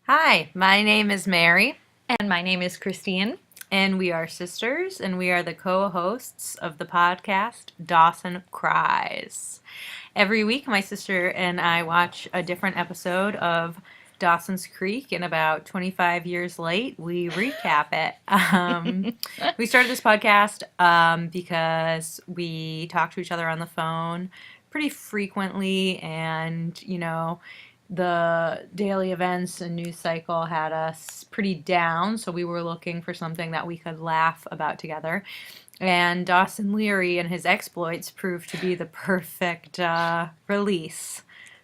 Hi, my name is Mary, And my name is Christine. and we are sisters, and we are the co hosts of the podcast Dawson Cries. Every week, my sister and I watch a different episode of Dawson's Creek, and about 25 years late, we recap it. We started this podcast because we talk to each other on the phone pretty frequently, and the daily events and news cycle had us pretty down, so we were looking for something that we could laugh about together. And Dawson Leary and his exploits proved to be the perfect release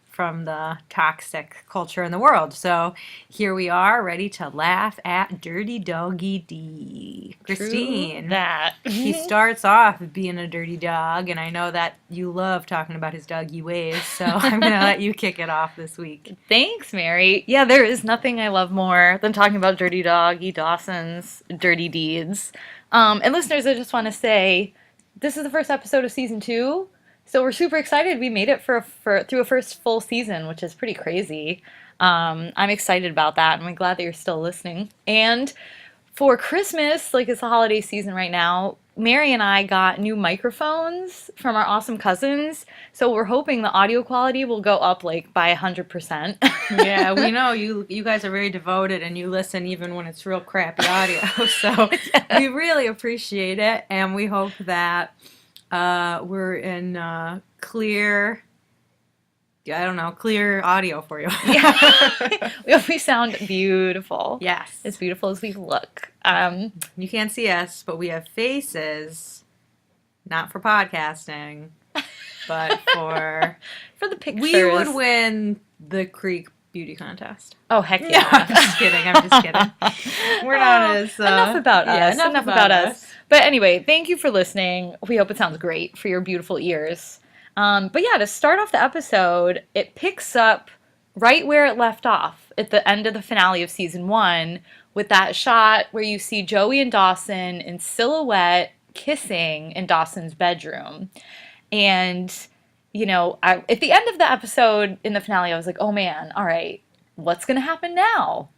from the toxic culture in the world. So here we are, ready to laugh at Dirty Doggy D. True Christine, that. he starts off being a dirty dog, and I know that you love talking about his doggy ways, so I'm going to let you kick it off this week. Thanks, Mary. Yeah, there is nothing I love more than talking about Dirty Doggy Dawson's dirty deeds. And listeners, I just want to say this is the first episode of season 2, so we're super excited. We made it through a first full season, which is pretty crazy. I'm excited about that, and I'm glad that you're still listening. And for Christmas, like it's the holiday season right now, Mary and I got new microphones from our awesome cousins. So we're hoping the audio quality will go up like by 100%. Yeah, we know you guys are very devoted and you listen even when it's real crappy audio. So we really appreciate it, and we hope that we're in clear audio for you. Yeah. We hope we sound beautiful. Yes. As beautiful as we look. You can't see us, but we have faces, not for podcasting, but for For the pictures. we would win the Creek beauty contest. Oh, heck No, yeah. I'm just kidding. I'm just kidding. We're not as enough about yeah, us. Enough about us. But anyway, thank you for listening. We hope it sounds great for your beautiful ears. But yeah, to start off the episode, it picks up right where it left off at the end of the finale of season 1 with that shot where you see Joey and Dawson in silhouette kissing in Dawson's bedroom. And, at the end of the episode in the finale, I was like, oh man, all right, what's going to happen now?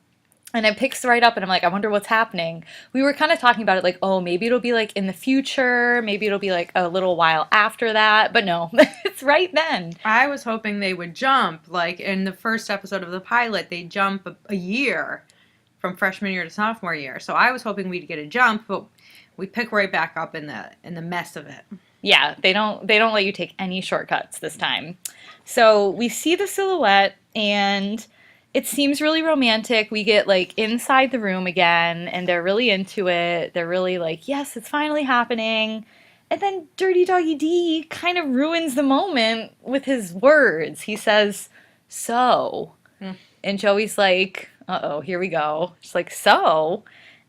And it picks right up, and I'm like, I wonder what's happening. We were kind of talking about it like, oh, maybe it'll be like in the future. Maybe it'll be like a little while after that. But no, it's right then. I was hoping they would jump, like in the first episode of the pilot, they jump a year from freshman year to sophomore year. So I was hoping we'd get a jump, but we pick right back up in the mess of it. Yeah, they don't let you take any shortcuts this time. So we see the silhouette, and it seems really romantic. We get like inside the room again, and they're really into it. They're really like, yes, it's finally happening. And then Dirty Doggy D kind of ruins the moment with his words. He says, so. And Joey's like, uh-oh, here we go. She's like, so?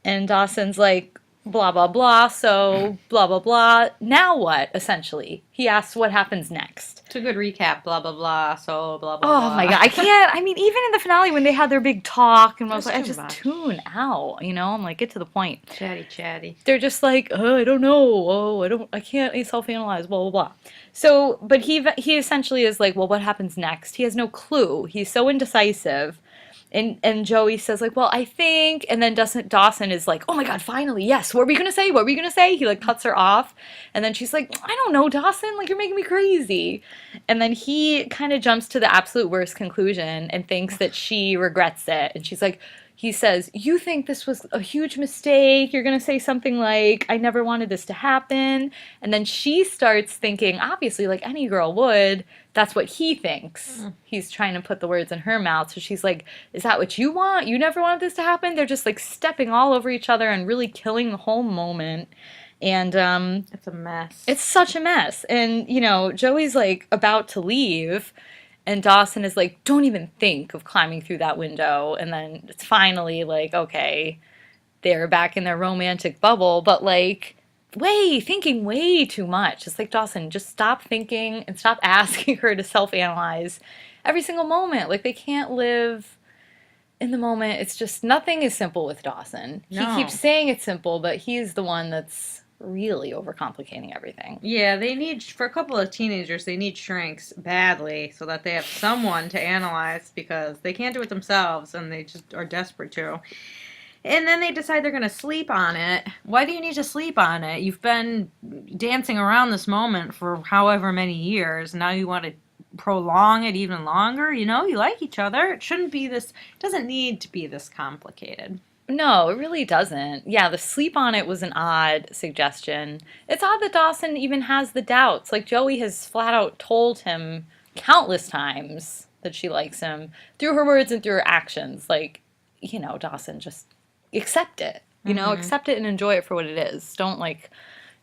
And Dawson's like, blah, blah, blah, so, blah, blah, blah. Now what, essentially? He asks what happens next. It's a good recap, blah, blah, blah, so, blah, blah, Oh blah. my god, I can't. I mean, even in the finale when they had their big talk, and I was That's like, I too just much. tune out, I'm like, get to the point. Chatty. They're just like, oh, I don't know, I can't self-analyze, blah, blah, blah. So, but he essentially is like, well, what happens next? He has no clue. He's so indecisive. And Joey says like, well, I think, and then Dawson is like, oh my god, finally, yes, what were we gonna say? He like cuts her off, and then she's like, I don't know, Dawson, like you're making me crazy. And then he kind of jumps to the absolute worst conclusion and thinks that she regrets it, and she's like, he says, you think this was a huge mistake, you're gonna say something like, I never wanted this to happen. And then she starts thinking, obviously like any girl would, that's what he thinks. He's trying to put the words in her mouth. So she's like, is that what you want? You never wanted this to happen? They're just like stepping all over each other and really killing the whole moment. And It's a mess. it's such a mess. And, Joey's like about to leave, and Dawson is like, don't even think of climbing through that window. And then it's finally like, okay, they're back in their romantic bubble, but like, thinking way too much. It's like, Dawson, just stop thinking and stop asking her to self-analyze every single moment. Like, they can't live in the moment. It's just, nothing is simple with Dawson. No. He keeps saying it's simple, but he's the one that's really overcomplicating everything. Yeah, they need, for a couple of teenagers, they need shrinks badly so that they have someone to analyze because they can't do it themselves and they just are desperate to. And then they decide they're going to sleep on it. Why do you need to sleep on it? You've been dancing around this moment for however many years. Now you want to prolong it even longer. You know, you like each other. It shouldn't be this, it doesn't need to be this complicated. No, it really doesn't. Yeah, the sleep on it was an odd suggestion. It's odd that Dawson even has the doubts. Like, Joey has flat out told him countless times that she likes him through her words and through her actions. Like, Dawson, just accept it. Accept it and enjoy it for what it is. Don't, like,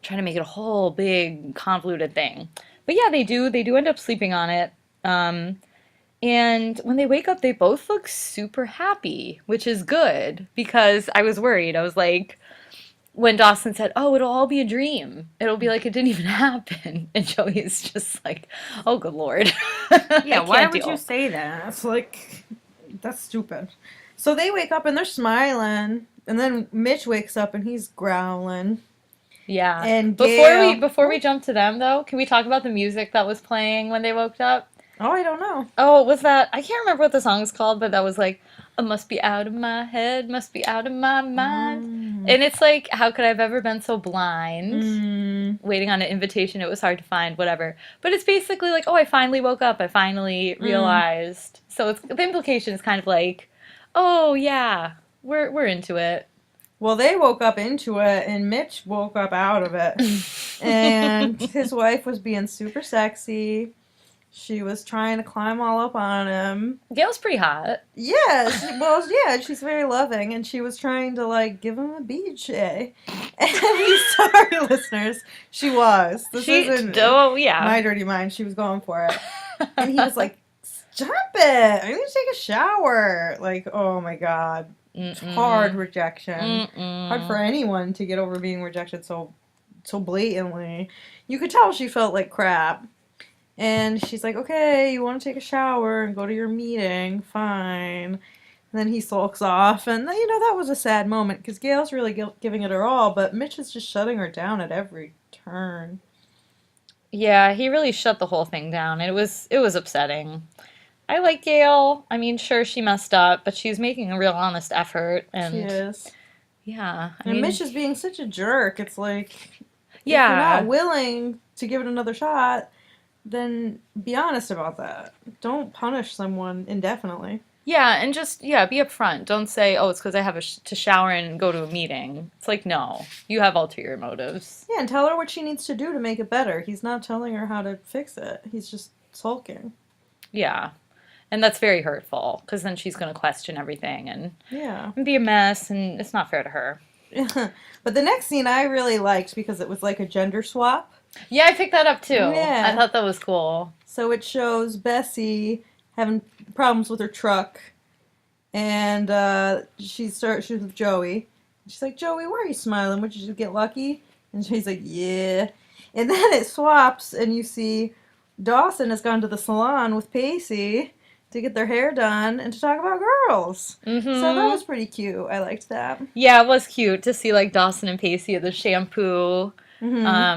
try to make it a whole big, convoluted thing. But yeah, they do. They do end up sleeping on it. And when they wake up, they both look super happy, which is good because I was worried. I was like, when Dawson said, "Oh, it'll all be a dream. It'll be like it didn't even happen." And Joey's just like, "Oh, good Lord." Yeah, why would you say that? It's like, that's stupid. So they wake up and they're smiling. And then Mitch wakes up and he's growling. Yeah. And before we jump to them, though, can we talk about the music that was playing when they woke up? Oh, I don't know. Oh, was that? I can't remember what the song is called, but that was like, I must be out of my head, must be out of my mind. And it's like, how could I have ever been so blind? Waiting on an invitation, it was hard to find, whatever. But it's basically like, oh, I finally woke up, I finally realized. So the implication is kind of like, oh, yeah, we're into it. Well, they woke up into it, and Mitch woke up out of it. And his wife was being super sexy. She was trying to climb all up on him. Gail's pretty hot. Yeah, she's very loving, and she was trying to, like, give him a BJ. And sorry, listeners, she was. This isn't my dirty mind. She was going for it. And he was like, stop it. I need to take a shower. Like, oh, my God. Hard rejection. Hard for anyone to get over being rejected so blatantly. You could tell she felt like crap. And she's like, okay, you want to take a shower and go to your meeting, fine. And then he sulks off, and, that was a sad moment, because Gail's really giving it her all, but Mitch is just shutting her down at every turn. Yeah, he really shut the whole thing down. It was upsetting. I like Gail. I mean, sure, she messed up, but she's making a real honest effort. And she is. Yeah. I mean, Mitch is being such a jerk. It's like, yeah. If you're not willing to give it another shot, then be honest about that. Don't punish someone indefinitely. Yeah, and just, be upfront. Don't say, oh, it's because I have to shower and go to a meeting. It's like, no, you have ulterior motives. Yeah, and tell her what she needs to do to make it better. He's not telling her how to fix it. He's just sulking. Yeah, and that's very hurtful, because then she's going to question everything and be a mess, and it's not fair to her. But the next scene I really liked because it was like a gender swap. Yeah, I picked that up too. Yeah. I thought that was cool. So it shows Bessie having problems with her truck, and she's with Joey. She's like, Joey, why are you smiling? Did you get lucky? And she's like, yeah. And then it swaps, and you see Dawson has gone to the salon with Pacey to get their hair done and to talk about girls. So that was pretty cute. I liked that. Yeah, it was cute to see like Dawson and Pacey at the shampoo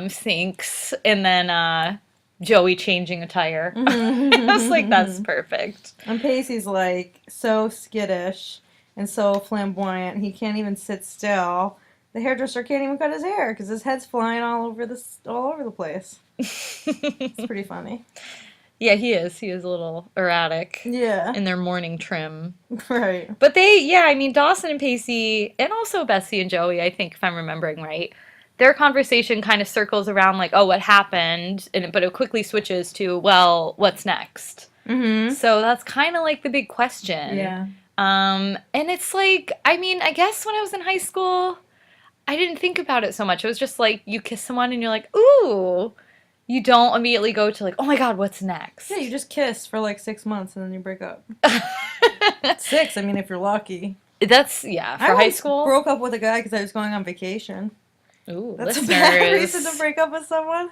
sinks, and then Joey changing a tire. I was like, that's perfect. And Pacey's like so skittish and so flamboyant. He can't even sit still. The hairdresser can't even cut his hair because his head's flying all over the place. It's pretty funny. Yeah, he is. He is a little erratic. Yeah. In their morning trim. Right. But Dawson and Pacey, and also Bessie and Joey, I think, if I'm remembering right, their conversation kind of circles around like, oh, what happened? But it quickly switches to, well, what's next? So that's kind of like the big question. Yeah. And it's like, I mean, I guess when I was in high school, I didn't think about it so much. It was just like, you kiss someone and you're like, ooh. You don't immediately go to like, oh my God, what's next? Yeah, you just kiss for like 6 months and then you break up. 6, I mean, if you're lucky. That's, for high school. I broke up with a guy because I was going on vacation. Ooh, that's listeners. a bad reason to break up with someone.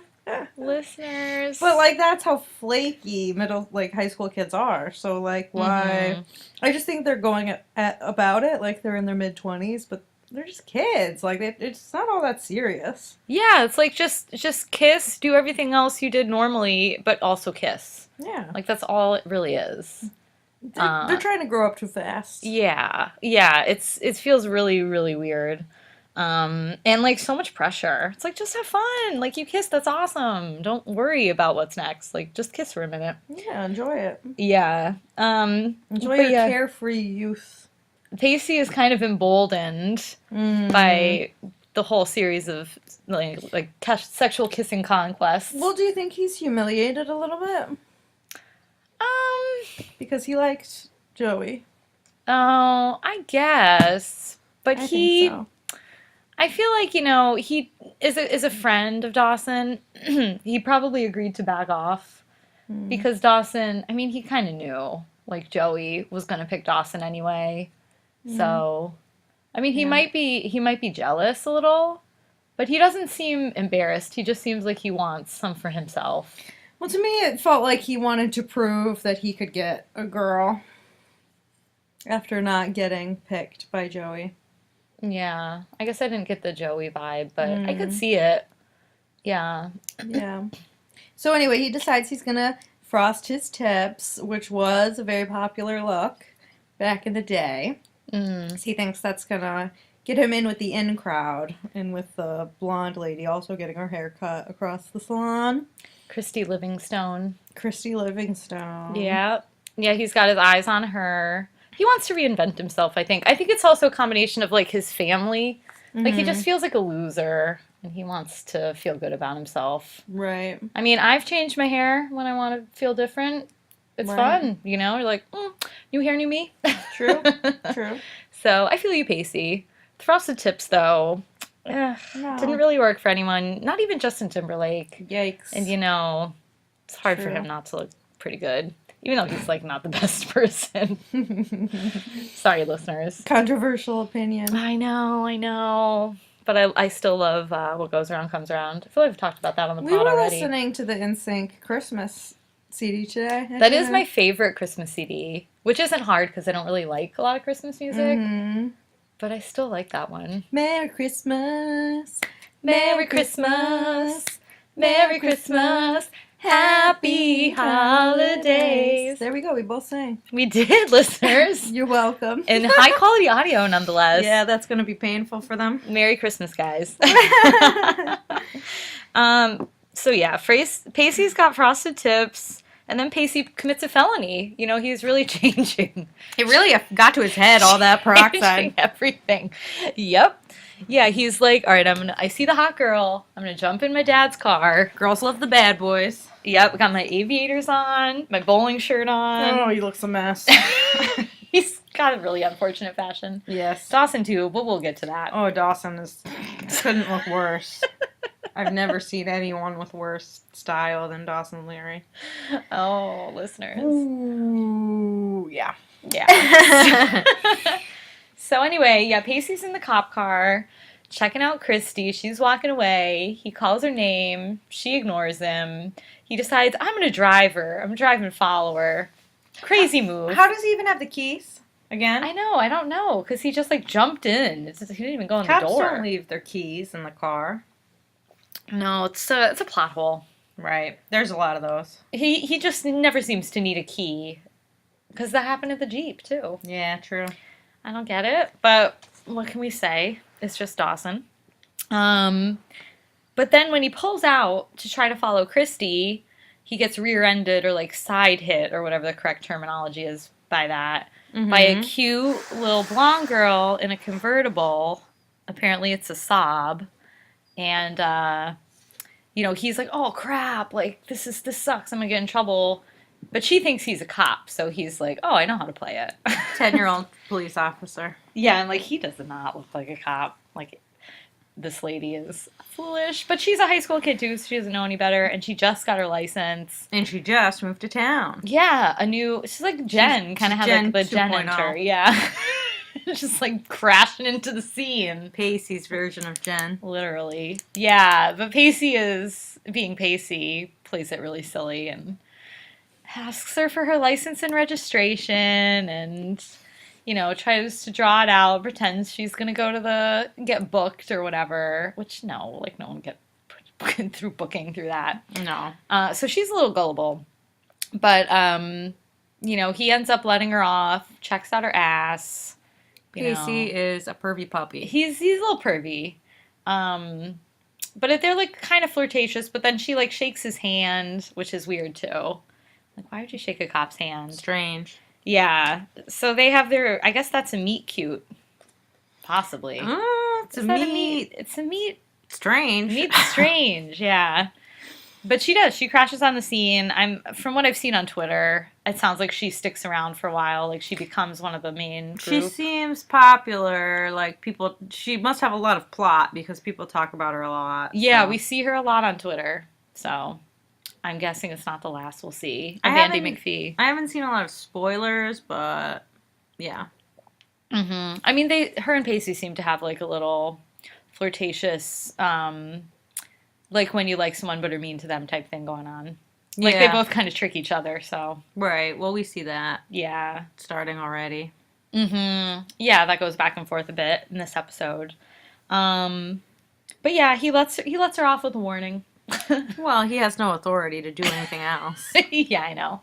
Listeners. But like, that's how flaky high school kids are. So like, why? I just think they're going about it like they're in their mid-20s, but they're just kids. Like it's not all that serious. Yeah, it's like just kiss, do everything else you did normally, but also kiss. Yeah. Like that's all it really is. They're trying to grow up too fast. Yeah, it feels really, really weird. And like so much pressure. It's like just have fun. Like you kiss, that's awesome. Don't worry about what's next. Like just kiss for a minute. Yeah, enjoy it. Yeah. Enjoy but your yeah, carefree youth. Pacey is kind of emboldened by the whole series of sexual kissing conquests. Well, do you think he's humiliated a little bit? Because he liked Joey. Oh, I guess. But I think so. I feel like, he is a friend of Dawson. He probably agreed to back off because Dawson, I mean, he kind of knew like Joey was going to pick Dawson anyway. So, I mean, he might be jealous a little, but he doesn't seem embarrassed. He just seems like he wants some for himself. Well, to me, it felt like he wanted to prove that he could get a girl after not getting picked by Joey. Yeah, I guess I didn't get the Joey vibe, but I could see it. Yeah. Yeah. So anyway, he decides he's gonna frost his tips, which was a very popular look back in the day. So he thinks that's gonna get him in with the in crowd and with the blonde lady also getting her hair cut across the salon. Christy Livingstone. Christy Livingstone. Yeah. Yeah, he's got his eyes on her. He wants to reinvent himself, I think. I think it's also a combination of, like, his family. Like, he just feels like a loser, and he wants to feel good about himself. Right. I mean, I've changed my hair when I want to feel different. It's fun, You're like, new hair, new me. True. True. So, I feel you, Pacey. The frosted tips, though, didn't really work for anyone. Not even Justin Timberlake. Yikes. And, it's hard for him not to look pretty good. Even though he's, like, not the best person. Sorry, listeners. Controversial opinion. I know. But I still love What Goes Around Comes Around. I feel like I've talked about that on the pod already. We were listening to the NSYNC Christmas CD today. That is my favorite Christmas CD, which isn't hard because I don't really like a lot of Christmas music. But I still like that one. Merry Christmas. Merry Christmas. Merry Christmas. Happy holidays. There we go. We both sang. We did, listeners. You're welcome. And high quality audio, nonetheless. Yeah, that's going to be painful for them. Merry Christmas, guys. So yeah, Pacey's got frosted tips, and then Pacey commits a felony. He's really changing. It really got to his head, all that peroxide. Everything. Yep. Yeah, he's like, all right, I see the hot girl. I'm going to jump in my dad's car. Girls love the bad boys. Yep, got my aviators on, my bowling shirt on. Oh, he looks a mess. He's got a really unfortunate fashion. Yes. Dawson, too, but we'll get to that. Oh, Dawson couldn't look worse. I've never seen anyone with worse style than Dawson Leary. Oh, listeners. Ooh, yeah. Yeah. So anyway, yeah, Pacey's in the cop car, checking out Christy. She's walking away. He calls her name. She ignores him. He decides, I'm going to drive her. I'm going to drive and follow her. Crazy move. How does he even have the keys? Again? I don't know, because he just, like, jumped in. He didn't even go in the door. Cops don't leave their keys in the car. No, it's a plot hole. Right. There's a lot of those. He just never seems to need a key, because that happened at the Jeep, too. Yeah, true. I don't get it, but what can we say? It's just Dawson. But then when he pulls out to try to follow Christy, he gets rear-ended or like side hit or whatever the correct terminology is by that, by a cute little blonde girl in a convertible. Apparently it's a Saab. And, he's like, oh crap, like this sucks, I'm gonna get in trouble. But she thinks he's a cop, so he's like, oh, I know how to play it. 10-year-old police officer. Yeah, and, like, he does not look like a cop. Like, this lady is foolish. But she's a high school kid, too, so she doesn't know any better. And she just got her license. And she just moved to town. Yeah, she's like Jen. Kind of had, like, the Jen enter. Yeah. Just, like, crashing into the scene. Pacey's version of Jen. Literally. Yeah, but Pacey is, being Pacey, plays it really silly and asks her for her license and registration, and tries to draw it out, pretends she's gonna go to get booked or whatever. Which no, like no one get through booking through that. No. So she's a little gullible, but he ends up letting her off, checks out her ass. Pacey is a pervy puppy. He's a little pervy. But they're like kind of flirtatious, but then she like shakes his hand, which is weird too. Like, why would you shake a cop's hand? Strange. Yeah. So they have I guess that's a meet cute. Possibly. It's a meet. It's a meet. Strange. Meet strange, yeah. But she does. She crashes on the scene. From what I've seen on Twitter, it sounds like she sticks around for a while. Like she becomes one of the main group. She seems popular. Like she must have a lot of plot because people talk about her a lot. Yeah, so. we see her a lot on Twitter. So I'm guessing it's not the last we'll see of Andie McPhee. I haven't seen a lot of spoilers, but yeah. Mm-hmm. I mean, her and Pacey seem to have like a little flirtatious, like when you like someone but are mean to them type thing going on. Like they both kind of trick each other, so. Right. Well, we see that. Yeah. Starting already. Mm-hmm. Yeah, that goes back and forth a bit in this episode. But yeah, he lets her off with a warning. Well, he has no authority to do anything else. Yeah, I know.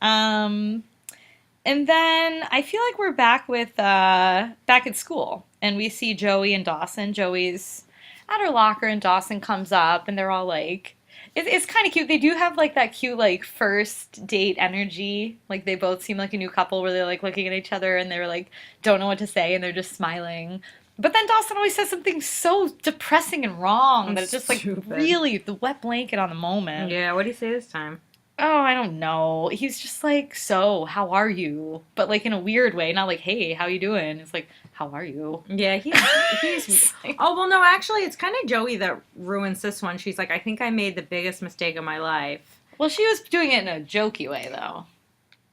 And then I feel like we're back back at school, and we see Joey and Dawson. Joey's at her locker, and Dawson comes up, and they're all like, it's kind of cute. They do have like that cute like first date energy. Like they both seem like a new couple where they're like looking at each other and they're like don't know what to say and they're just smiling. But then Dawson always says something so depressing and wrong that it's just like really the wet blanket on the moment. Yeah, what did he say this time? Oh, I don't know. He's just like, so, how are you? But like in a weird way, not like, hey, how you doing? It's like, how are you? Yeah, he's oh, well, no, actually, it's kind of Joey that ruins this one. She's like, I think I made the biggest mistake of my life. Well, she was doing it in a jokey way, though.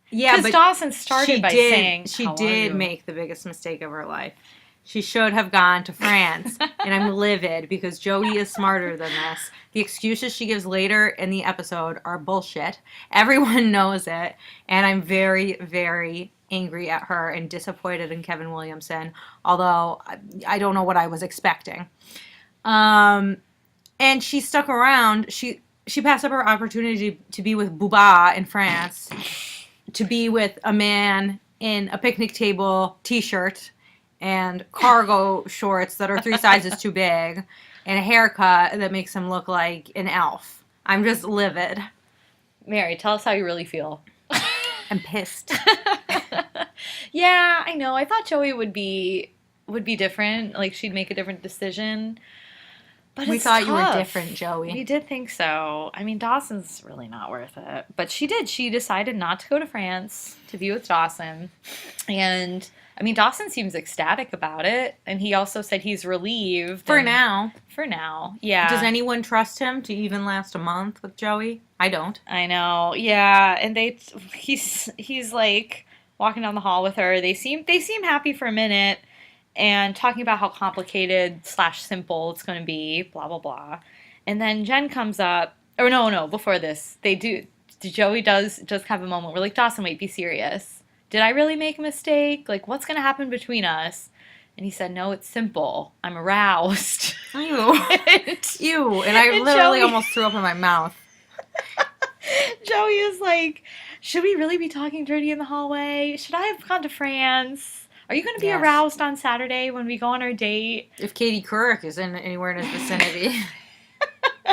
Yeah, because Dawson started by saying, she did make the biggest mistake of her life. She should have gone to France, and I'm livid because Joey is smarter than this. The excuses she gives later in the episode are bullshit. Everyone knows it, and I'm very, very angry at her and disappointed in Kevin Williamson, although I don't know what I was expecting. And she stuck around. She passed up her opportunity to be with Booba in France, to be with a man in a picnic table t-shirt and cargo shorts that are 3 sizes too big, and a haircut that makes him look like an elf. I'm just livid. Mary, tell us how you really feel. I'm pissed. Yeah, I know. I thought Joey would be different. Like she'd make a different decision. But we thought tough. You were different, Joey. We did think so. I mean, Dawson's really not worth it. But she did. She decided not to go to France to be with Dawson. And I mean, Dawson seems ecstatic about it, and he also said he's relieved. For now. For now, yeah. Does anyone trust him to even last a month with Joey? I don't. I know, yeah. And he's like walking down the hall with her. They seem happy for a minute, and talking about how complicated / simple it's going to be, blah, blah, blah. And then Jen comes up, or no, before this, Joey does have a moment where like, Dawson, wait, be serious. Did I really make a mistake? Like, what's going to happen between us? And he said, no, it's simple. I'm aroused. Ew. Ew. And I literally almost threw up in my mouth. Joey is like, should we really be talking dirty in the hallway? Should I have gone to France? Are you going to be aroused on Saturday when we go on our date? If Katie Couric is anywhere in his vicinity.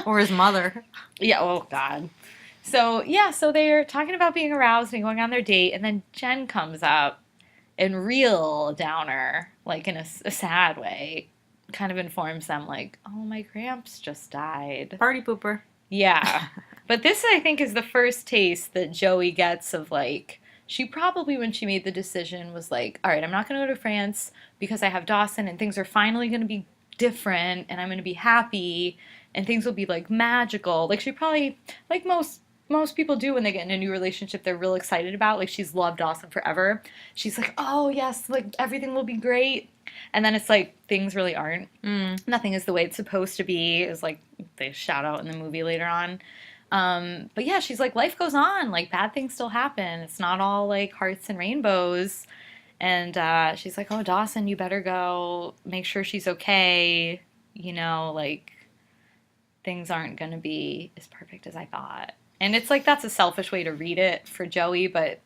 Or his mother. Yeah, oh, God. So they're talking about being aroused and going on their date, and then Jen comes up and real downer, like in a sad way, kind of informs them like, oh, my gramps just died. Party pooper. Yeah. But this, I think, is the first taste that Joey gets of like, she probably, when she made the decision, was like, all right, I'm not going to go to France because I have Dawson and things are finally going to be different and I'm going to be happy and things will be like magical. Like she probably, like most people do when they get in a new relationship they're real excited about. Like she's loved Dawson forever. She's like, oh yes, like everything will be great. And then it's like things really aren't. Nothing is the way it's supposed to be, is like they shout out in the movie later on. But yeah, she's like, life goes on, like bad things still happen. It's not all like hearts and rainbows. And she's like, oh, Dawson, you better go make sure she's okay. You know, like, things aren't going to be as perfect as I thought. And it's like, that's a selfish way to read it for Joey, but,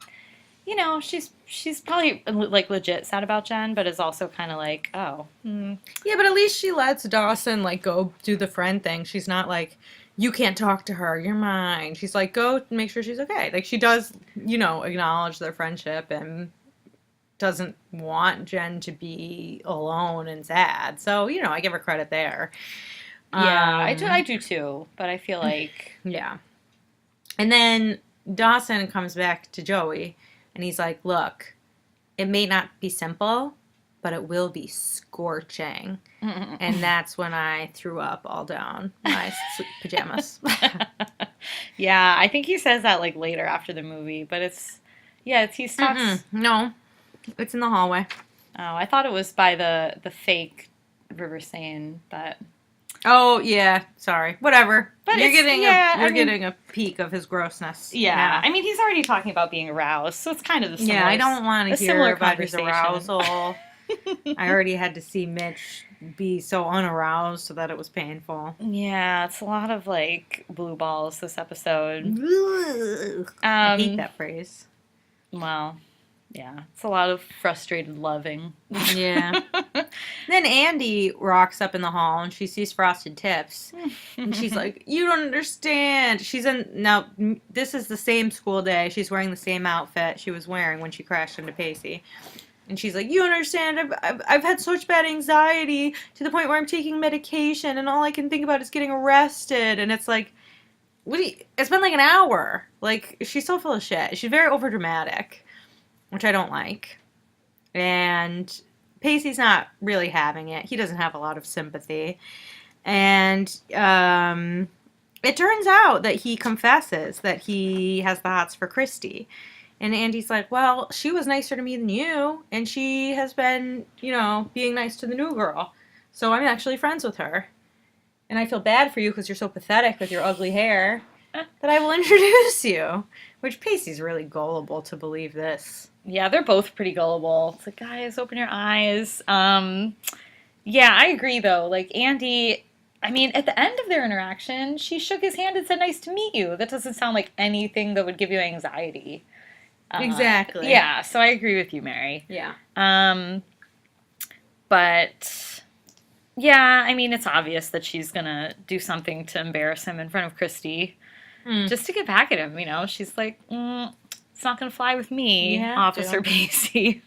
you know, she's probably, like, legit sad about Jen, but is also kind of like, oh. Yeah, but at least she lets Dawson, like, go do the friend thing. She's not like, you can't talk to her, you're mine. She's like, go make sure she's okay. Like, she does, acknowledge their friendship and doesn't want Jen to be alone and sad. So, I give her credit there. Yeah, I do too, but I feel like... Yeah. And then Dawson comes back to Joey, and he's like, look, it may not be simple, but it will be scorching. And that's when I threw up all down my pajamas. Yeah, I think he says that, like, later after the movie, but he stops... No, it's in the hallway. Oh, I thought it was by the fake River Sane, but... Oh, yeah, sorry. Whatever. But you're it's- getting a peek of his grossness. Yeah. I mean, he's already talking about being aroused, so it's kind of the similar... Yeah, I don't want to hear similar about his conversation. arousal. I already had to see Mitch be so unaroused so that it was painful. Yeah, it's a lot of, like, blue balls this episode. I hate that phrase. Well, yeah, it's a lot of frustrated loving. Yeah. Then Andie rocks up in the hall and she sees Frosted Tips. And she's like, you don't understand. Now, this is the same school day. She's wearing the same outfit she was wearing when she crashed into Pacey. And she's like, you understand, I've had such bad anxiety to the point where I'm taking medication and all I can think about is getting arrested. And it's like, it's been like an hour. Like, she's so full of shit. She's very overdramatic, which I don't like. And Pacey's not really having it. He doesn't have a lot of sympathy. And it turns out that he confesses that he has the hots for Christy. And Andie's like, well, she was nicer to me than you, and she has been, being nice to the new girl. So I'm actually friends with her. And I feel bad for you because you're so pathetic with your ugly hair that I will introduce you. Which Pacey's really gullible to believe this. Yeah, they're both pretty gullible. It's like, guys, open your eyes. Yeah, I agree, though. Like, Andie, I mean, at the end of their interaction, she shook his hand and said, nice to meet you. That doesn't sound like anything that would give you anxiety. Exactly. Yeah, so I agree with you, Mary. Yeah. But, yeah, I mean, it's obvious that she's gonna do something to embarrass him in front of Christy. Just to get back at him, She's like, it's not gonna fly with me, Officer Pacey.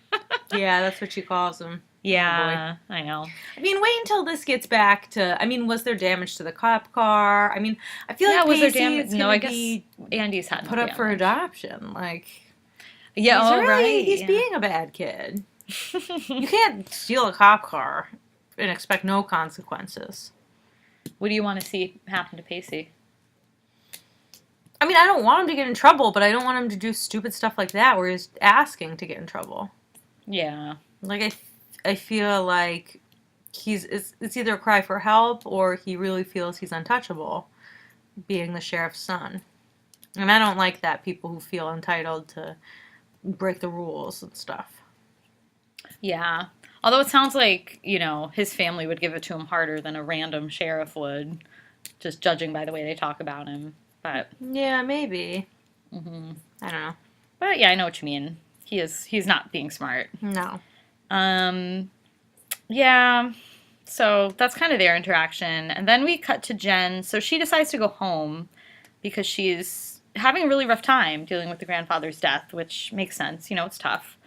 Yeah, that's what she calls him. Yeah, I know. I mean, wait until this gets back to... I mean, was there damage to the cop car? I mean, I feel like was there Pacey damage? is No, gonna I guess be Andie's had put up for adoption. Like, yeah, he's being a bad kid. You can't steal a cop car and expect no consequences. What do you want to see happen to Pacey? I mean, I don't want him to get in trouble, but I don't want him to do stupid stuff like that where he's asking to get in trouble. Yeah. Like, I feel like it's either a cry for help or he really feels he's untouchable, being the sheriff's son. And I don't like that, people who feel entitled to break the rules and stuff. Yeah. Although it sounds like, his family would give it to him harder than a random sheriff would, just judging by the way they talk about him. But yeah, maybe. I don't know. But yeah, I know what you mean. He's not being smart. No. Yeah. So that's kind of their interaction. And then we cut to Jen. So she decides to go home because she's having a really rough time dealing with the grandfather's death, which makes sense. It's tough.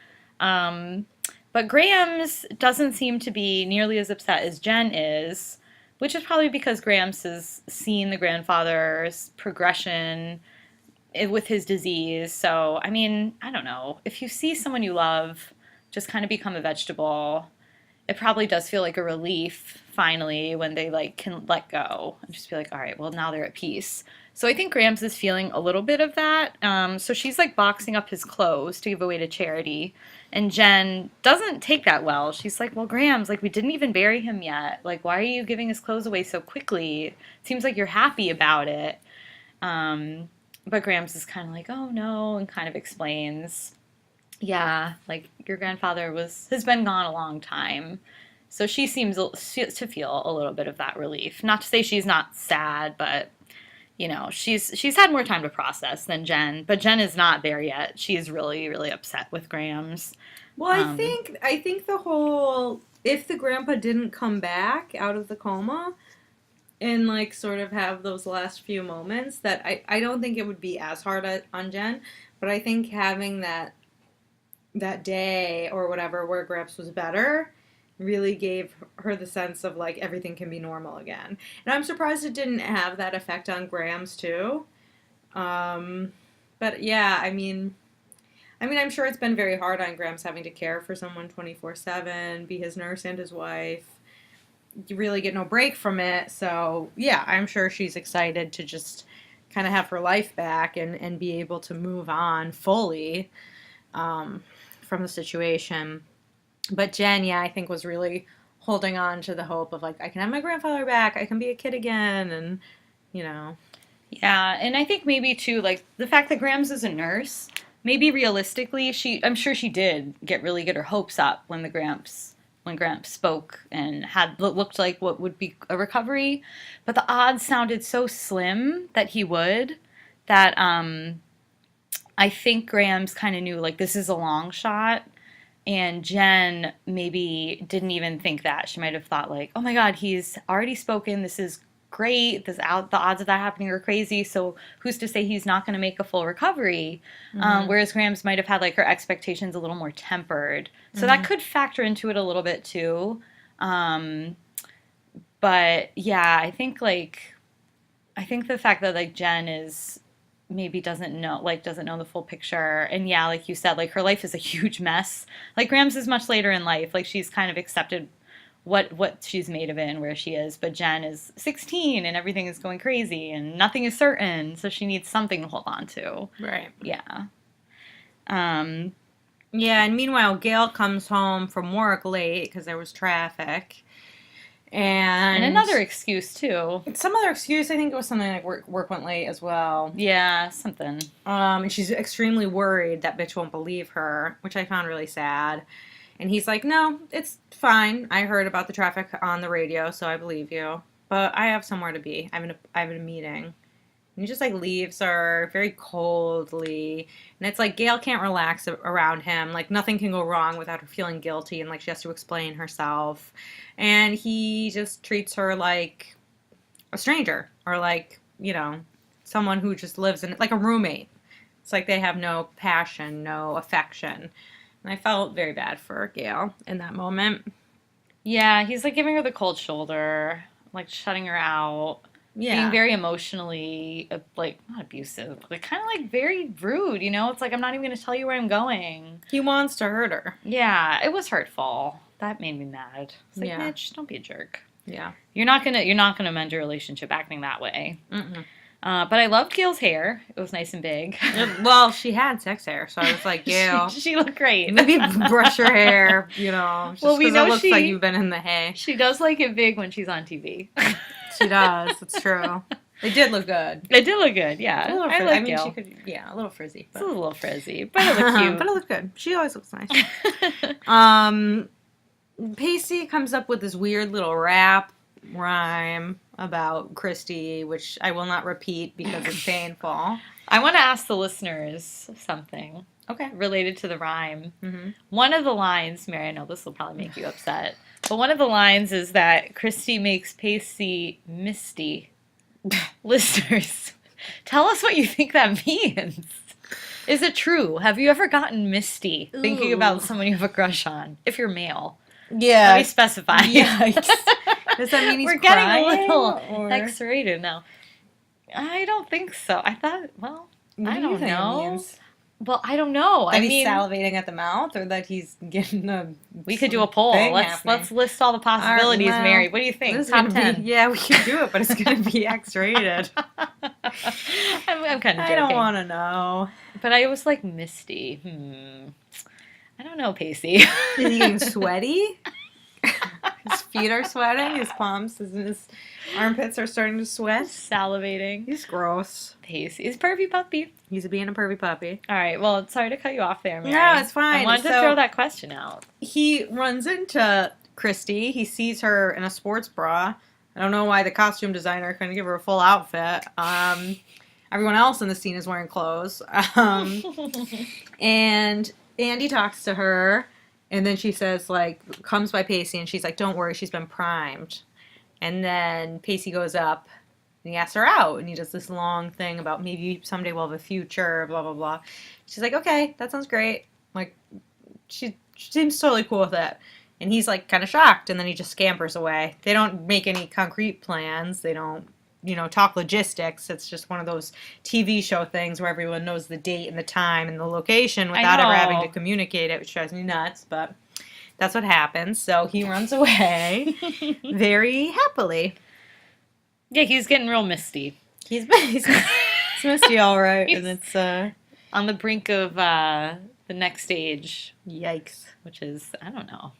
But Grams doesn't seem to be nearly as upset as Jen is, which is probably because Grams has seen the grandfather's progression with his disease. So, I mean, I don't know. If you see someone you love just kind of become a vegetable, it probably does feel like a relief, finally, when they, can let go and just be like, all right, well, now they're at peace. So I think Grams is feeling a little bit of that. So she's, boxing up his clothes to give away to charity. And Jen doesn't take that well. She's like, well, Grams, we didn't even bury him yet. Why are you giving his clothes away so quickly? It seems like you're happy about it. But Grams is kind of like, oh, no, and kind of explains. Yeah, like your grandfather has been gone a long time. So she seems to feel a little bit of that relief. Not to say she's not sad, but she's had more time to process than Jen, but Jen is not there yet. She's really really upset with Grams. Well, I think the whole if the grandpa didn't come back out of the coma and like sort of have those last few moments, that I don't think it would be as hard on Jen, but I think having that day or whatever where Gramps was better really gave her the sense of like everything can be normal again. And I'm surprised it didn't have that effect on Grams too. Um, but yeah, I mean, I'm sure it's been very hard on Grams having to care for someone 24/7, be his nurse and his wife. You really get no break from it. So yeah, I'm sure she's excited to just kind of have her life back and be able to move on fully from the situation. But Jen, yeah, I think was really holding on to the hope of like, I can have my grandfather back, I can be a kid again, and you know. Yeah, and I think maybe too, like the fact that Grams is a nurse, maybe realistically, I'm sure she did get her hopes up when Gramps spoke and had what looked like what would be a recovery, but the odds sounded so slim that he would, that I think Grams kind of knew like this is a long shot. And Jen maybe didn't even think that. She might have thought like, "Oh my God, he's already spoken. This is great. The odds of that happening are crazy. So who's to say he's not going to make a full recovery?" Whereas Grams might have had like her expectations a little more tempered. So that could factor into it a little bit too. But yeah, I think the fact that like Jen is maybe doesn't know the full picture, and yeah, like you said, like her life is a huge mess. Like Grams is much later in life, like she's kind of accepted what she's made of it and where she is, but Jen is 16 and everything is going crazy and nothing is certain, so she needs something to hold on to. Right. Yeah. Yeah, and meanwhile, Gail comes home from work late because there was traffic. And another excuse too. Some other excuse, I think it was something like work went late as well. Yeah, something. And she's extremely worried that bitch won't believe her, which I found really sad. And he's like, "No, it's fine. I heard about the traffic on the radio, so I believe you. But I have somewhere to be. I have a meeting." And he just like leaves her very coldly. And it's like Gail can't relax around him. Like nothing can go wrong without her feeling guilty, and like she has to explain herself. And he just treats her like a stranger, or like, someone who just lives in, like a roommate. It's like they have no passion, no affection. And I felt very bad for Gail in that moment. Yeah, he's like giving her the cold shoulder, like shutting her out. Yeah. Being very emotionally, like, not abusive, but kind of like very rude, It's like, I'm not even going to tell you where I'm going. He wants to hurt her. Yeah, it was hurtful. That made me mad. It's like, Yeah. Mitch, don't be a jerk. Yeah. You're not gonna mend your relationship acting that way. Mm-mm. But I loved Gail's hair. It was nice and big. Well, she had sex hair, so I was like, Gail. she looked great. Maybe brush your hair, just well, we know it looks like you've been in the hay. She does like it big when she's on TV. She does. It's true. It did look good. It did look good, yeah. I like Gail. She could, a little frizzy. But. It's a little frizzy, but it looked cute. But it looked good. She always looks nice. Pacey comes up with this weird little rap rhyme about Christy, which I will not repeat because it's painful. I want to ask the listeners something. Okay. Related to the rhyme. Mm-hmm. One of the lines, Mary, I know this will probably make you upset, but one of the lines is that Christy makes Pacey misty. Listeners, tell us what you think that means. Is it true? Have you ever gotten misty thinking about someone you have a crush on? If you're male. Yeah. Let me specify. Yikes. Does that mean he's We're crying, getting a little or... X-rated now. I don't think so. I thought, well, I don't know. Well, I don't know. That he's salivating at the mouth, or that he's getting a... We could do a poll. Let's list all the possibilities, right, well, Mary. What do you think? Top 10. Yeah, we can do it, but it's going to be X-rated. I'm kind of joking. I don't want to know. But I was like, misty. I don't know, Pacey. Is he getting sweaty? His feet are sweating. His palms, his armpits are starting to sweat. Salivating. He's gross. He's pervy puppy. He's being a pervy puppy. All right. Well, sorry to cut you off there, Mary. No, it's fine. I wanted to throw that question out. He runs into Christy. He sees her in a sports bra. I don't know why the costume designer couldn't give her a full outfit. Everyone else in the scene is wearing clothes. And Andie talks to her, and then she says, like, comes by Pacey, and she's like, don't worry, she's been primed. And then Pacey goes up, and he asks her out, and he does this long thing about maybe someday we'll have a future, blah, blah, blah. She's like, okay, that sounds great. Like, she seems totally cool with it. And he's, like, kind of shocked, and then he just scampers away. They don't make any concrete plans. They don't, talk logistics. It's just one of those TV show things where everyone knows the date and the time and the location without ever having to communicate it, which drives me nuts, but that's what happens. So he runs away very happily. Yeah, he's getting real misty. He's misty all right, and it's on the brink of the next stage. Yikes. Which is, I don't know,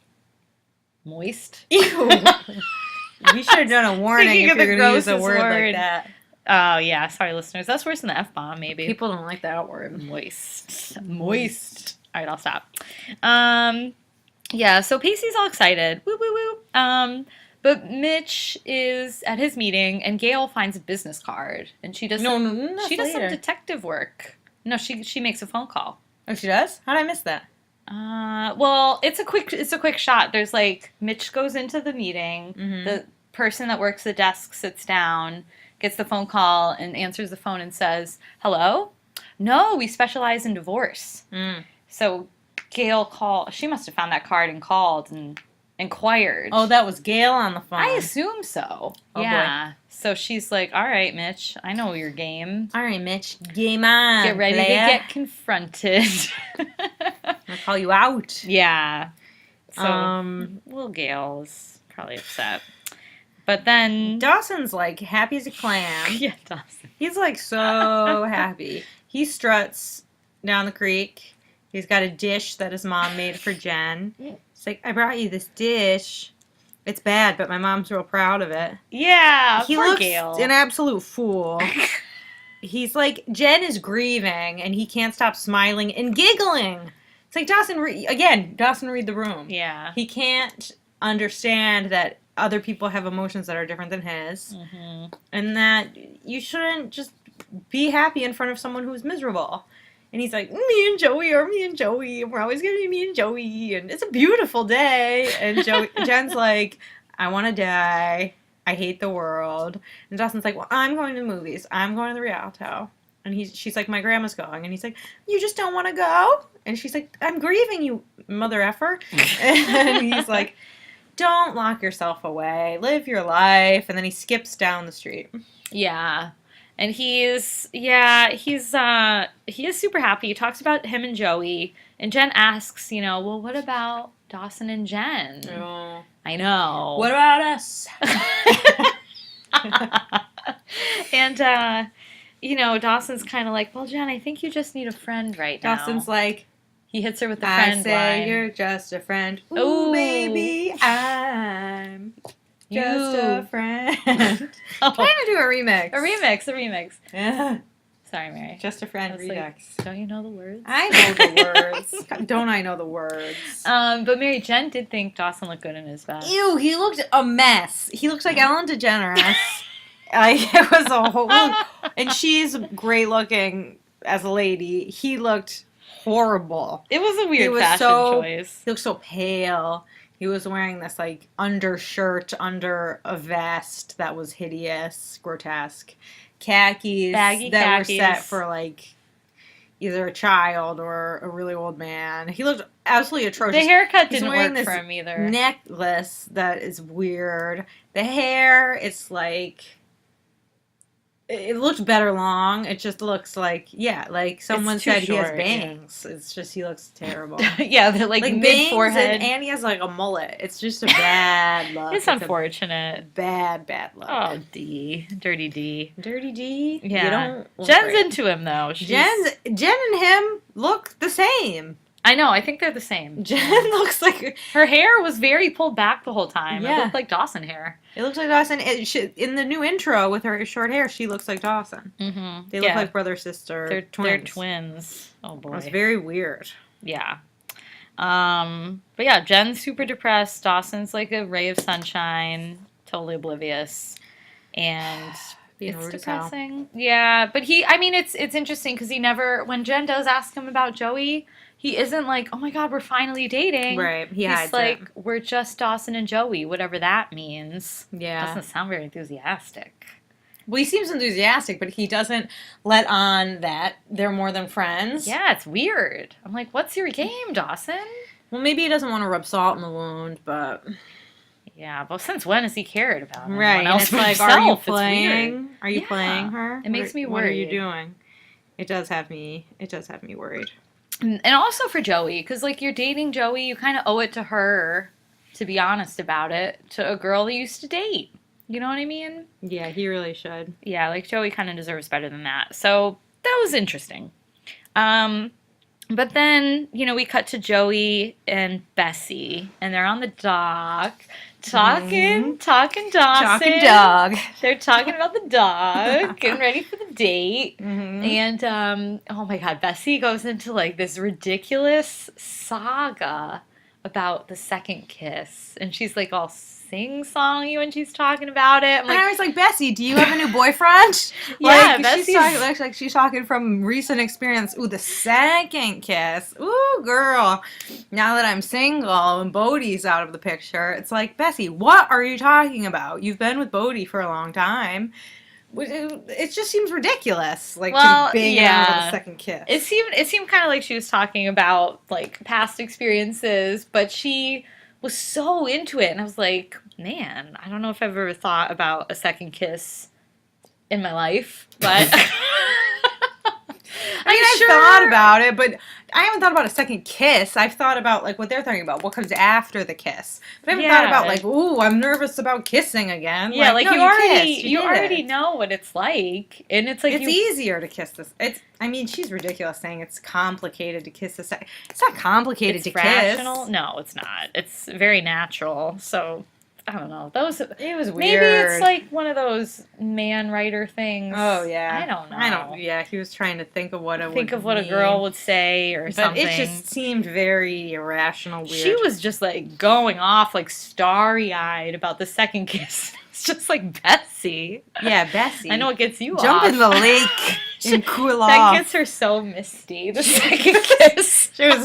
moist? Ew. We should have done a warning if you're going to use a word like that. Oh, yeah. Sorry, listeners. That's worse than the F-bomb, maybe. People don't like that word. Moist. Moist. All right, I'll stop. Yeah, so Pacey's all excited. Woo, woo, woo. But Mitch is at his meeting, and Gail finds a business card, and she does some detective work. No, she makes a phone call. Oh, she does? How did I miss that? Well, it's a quick shot. There's like Mitch goes into the meeting. Mm-hmm. The person that works the desk sits down, gets the phone call, and answers the phone and says, "Hello? No, we specialize in divorce." Mm. So Gail called. She must have found that card and called and inquired. Oh, that was Gail on the phone. I assume so. Oh, yeah. Boy. So she's like, "All right, Mitch, I know your game. All right, Mitch, game on. Get ready to get confronted." I'll call you out. Yeah. So, little Gail's probably upset. But then Dawson's like happy as a clam. Yeah, Dawson. He's like so happy. He struts down the creek. He's got a dish that his mom made for Jen. It's like, I brought you this dish. It's bad, but my mom's real proud of it. Yeah, he poor looks Gail. An absolute fool. He's like, Jen is grieving, and he can't stop smiling and giggling. It's like, Dawson, read the room. Yeah. He can't understand that other people have emotions that are different than his, mm-hmm. and that you shouldn't just be happy in front of someone who's miserable. And he's like, me and Joey, and we're always going to be me and Joey, and it's a beautiful day. And Jen's like, I want to die. I hate the world. And Dawson's like, well, I'm going to the movies. I'm going to the Rialto. And she's like, my grandma's going. And he's like, you just don't want to go? And she's like, I'm grieving, you mother effer. And he's like, don't lock yourself away. Live your life. And then he skips down the street. Yeah. And he is super happy. He talks about him and Joey. And Jen asks, well, what about Dawson and Jen? Oh. I know. What about us? And, Dawson's kind of like, well, Jen, I think you just need a friend right now. Dawson's like, he hits her with the friend line. I say you're just a friend. Ooh, baby, I'm just a friend. Oh. Trying to do a remix. A remix. Yeah. Sorry, Mary. Just a friend redux. Like, don't you know the words? I know the words. Don't I know the words? But Mary, Jen did think Dawson looked good in his vest. Ew, he looked a mess. He looks like Ellen DeGeneres. It was a whole... And she's great looking as a lady. He looked horrible. It was a weird fashion choice. He looked so pale. He was wearing this, like, undershirt under a vest that was hideous, grotesque. Khakis that were set for, like, either a child or a really old man. He looked absolutely atrocious. The haircut didn't work for him either. Necklace that is weird. The hair, it's like... It looks better long. It just looks like, like someone said he has bangs. Yeah. It's just, he looks terrible. Yeah, they're like mid-forehead. And he has like a mullet. It's just a bad look. It's unfortunate. Bad look. Oh, D. Dirty D. Dirty D? Yeah. Jen's into him, though. Jen and him look the same. I know. I think they're the same. Jen looks like Her hair was very pulled back the whole time. Yeah. It looked like Dawson hair. it looks like Dawson. In the new intro with her short hair, she looks like Dawson. Mm-hmm. They look like brother sister. They're twins. They're twins. Oh boy. It's very weird. Yeah. But yeah, Jen's super depressed. Dawson's like a ray of sunshine, totally oblivious, and Being it's rude as hell. depressing. Yeah, but it's interesting because he never, when Jen does ask him about Joey, he isn't like, oh my God, we're finally dating. Right. He He's hides like, it. we're just Dawson and Joey, whatever that means. Yeah. Doesn't sound very enthusiastic. Well, he seems enthusiastic, but he doesn't let on that they're more than friends. Yeah, it's weird. I'm like, what's your game, Dawson? Well, maybe he doesn't want to rub salt in the wound, but Yeah, but since when has he cared about anyone right. And else it's but like, himself? are you It's weird. playing? Are you Yeah. playing her? It makes me What are you worried. doing? It does have me worried. And also for Joey, because like you're dating Joey, you kind of owe it to her to be honest about it to a girl you used to date. You know what I mean? Yeah, he really should. Yeah, like Joey kind of deserves better than that. So that was interesting. But then, we cut to Joey and Bessie, and they're on the dock talking Dawson. Talking dog. They're talking about the dog, getting ready for the date. Mm-hmm. And, oh my God, Bessie goes into like this ridiculous saga about the second kiss. And she's like all sing-songy when she's talking about it. I'm And I like, was like, Bessie, do you have a new boyfriend? Yeah, she's talking, like she's talking from recent experience. Ooh, the second kiss. Ooh, girl. Now that I'm single and Bodie's out of the picture, it's like, Bessie, what are you talking about? You've been with Bodie for a long time. It just seems ridiculous, like Well, to be banging yeah. out with a second kiss. it seemed kind of like she was talking about like past experiences, but she was so into it. And I was like, man, I don't know if I've ever thought about a second kiss in my life, but I mean, I've thought about it, but I haven't thought about a second kiss. I've thought about, like, what they're talking about, what comes after the kiss. But I haven't thought about, like, ooh, I'm nervous about kissing again. Yeah, like no, you already kissed. you did already it. know what it's like, and it's like It's easier to kiss this. I mean, she's ridiculous saying it's complicated to kiss a second. It's not complicated to rational. kiss. No, it's not. It's very natural. So I don't know. It was weird. Maybe it's like one of those man writer things. Oh yeah. I don't know. Yeah, he was trying to think of what a girl would say or but something. it just seemed very irrational. Weird. She was just like going off like starry eyed about the second kiss. It's just like Bessie. Yeah, Bessie. I know it gets you Jump off. in the lake and cool That off. gets her so misty. The second kiss. She was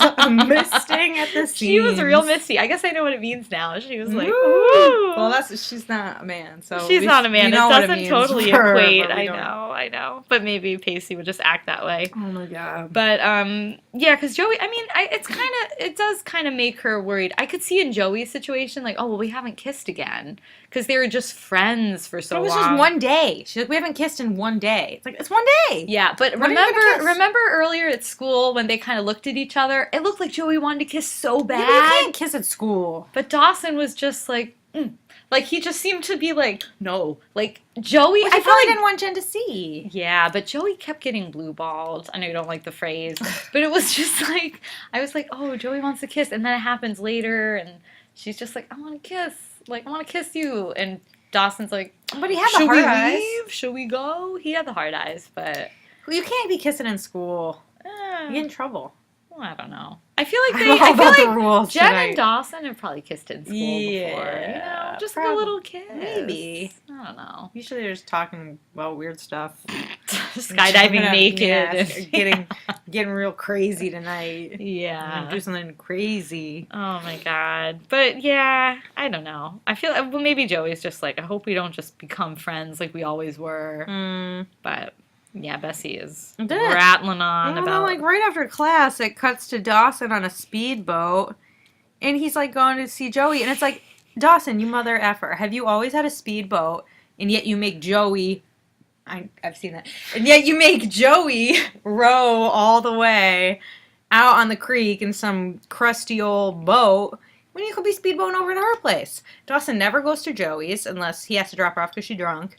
misting at the seams. She was real misty. I guess I know what it means now. She was like, Ooh. ooh. Well, she's not a man, so She's not a man. we It know what doesn't means totally for her, equate. but we I don't. know. But maybe Pacey would just act that way. Oh my god. But yeah, because Joey. I mean, it does kind of make her worried. I could see in Joey's situation, like, oh well, we haven't kissed again because they were just friends for so It was long. just one day. She's like, we haven't kissed in one day. It's like, it's one day. Yeah, but When are you gonna kiss? remember earlier at school when they kind of looked at each other? It looked like Joey wanted to kiss so bad. Yeah, but you can't kiss at school. But Dawson was just like, like he just seemed to be like, no, like Joey. Well, I he feel probably like, didn't want Jen to see. yeah, but Joey kept getting blue balled. I know you don't like the phrase, but it was just like I was like, oh, Joey wants to kiss, and then it happens later, and she's just like, I want to kiss, like I want to kiss you, and Dawson's like, But he had the should hard we eyes. leave? Should we go? He had the hard eyes, but You can't be kissing in school. You get in trouble. well, I don't know. I feel like I'm all I feel about like the rules Jen tonight. and Dawson have probably kissed in school before. Yeah, Just probably. a little kiss. Maybe. I don't know. Usually they're just talking about weird stuff. Skydiving naked. Yeah, and- getting real crazy tonight. yeah. Do something crazy. Oh my god. But yeah, I don't know. I feel well, maybe Joey's just like, I hope we don't just become friends like we always were. But yeah, Bessie is It did. rattling on Well, about no, like right after class, it cuts to Dawson on a speedboat, and he's like going to see Joey, and it's like, Dawson, you mother effer, have you always had a speedboat, and yet you make Joey, I've seen that, and yet you make Joey row all the way out on the creek in some crusty old boat when you could be speedboating over to her place. Dawson never goes to Joey's unless he has to drop her off because she's drunk.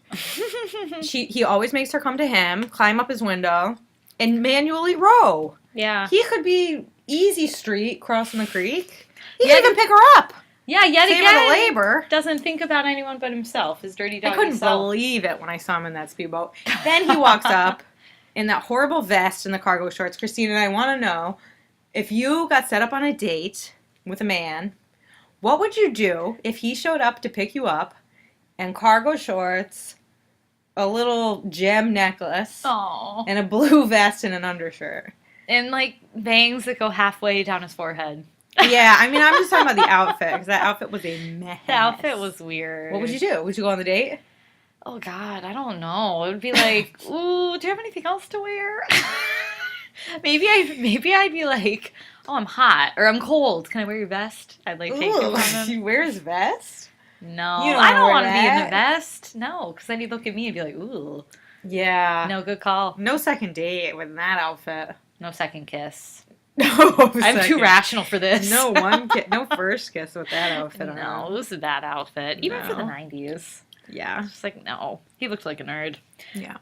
He always makes her come to him, climb up his window, and manually row. yeah. He could be easy street crossing the creek. He Yet- didn't even pick her up. Yeah, yet Save again, her the labor. doesn't think about anyone but himself, his dirty I doggy couldn't self. believe it when I saw him in that speedboat. Then he walks up in that horrible vest and the cargo shorts. Christine and I want to know, if you got set up on a date with a man, what would you do if he showed up to pick you up and cargo shorts, a little gem necklace, Aw. and a blue vest and an undershirt? And, like, bangs that go halfway down his forehead. Yeah, I mean, I'm just talking about the outfit, because that outfit was a mess. The outfit was weird. What would you do? Would you go on the date? Oh, God, I don't know. It would be like, ooh, do you have anything else to wear? maybe I'd be like, oh, I'm hot, or I'm cold. Can I wear your vest? I'd, like, take it from him. She wears vest? No, You don't I don't wear want to be in that. the vest. No, because then he'd look at me and be like, ooh. Yeah. No, good call. No second date with that outfit. No second kiss. No I'm too second. rational for this. No no first kiss with that outfit on. No, it was a bad outfit. Even for the No. 90s. Yeah. Just like, no. He looked like a nerd. Yeah.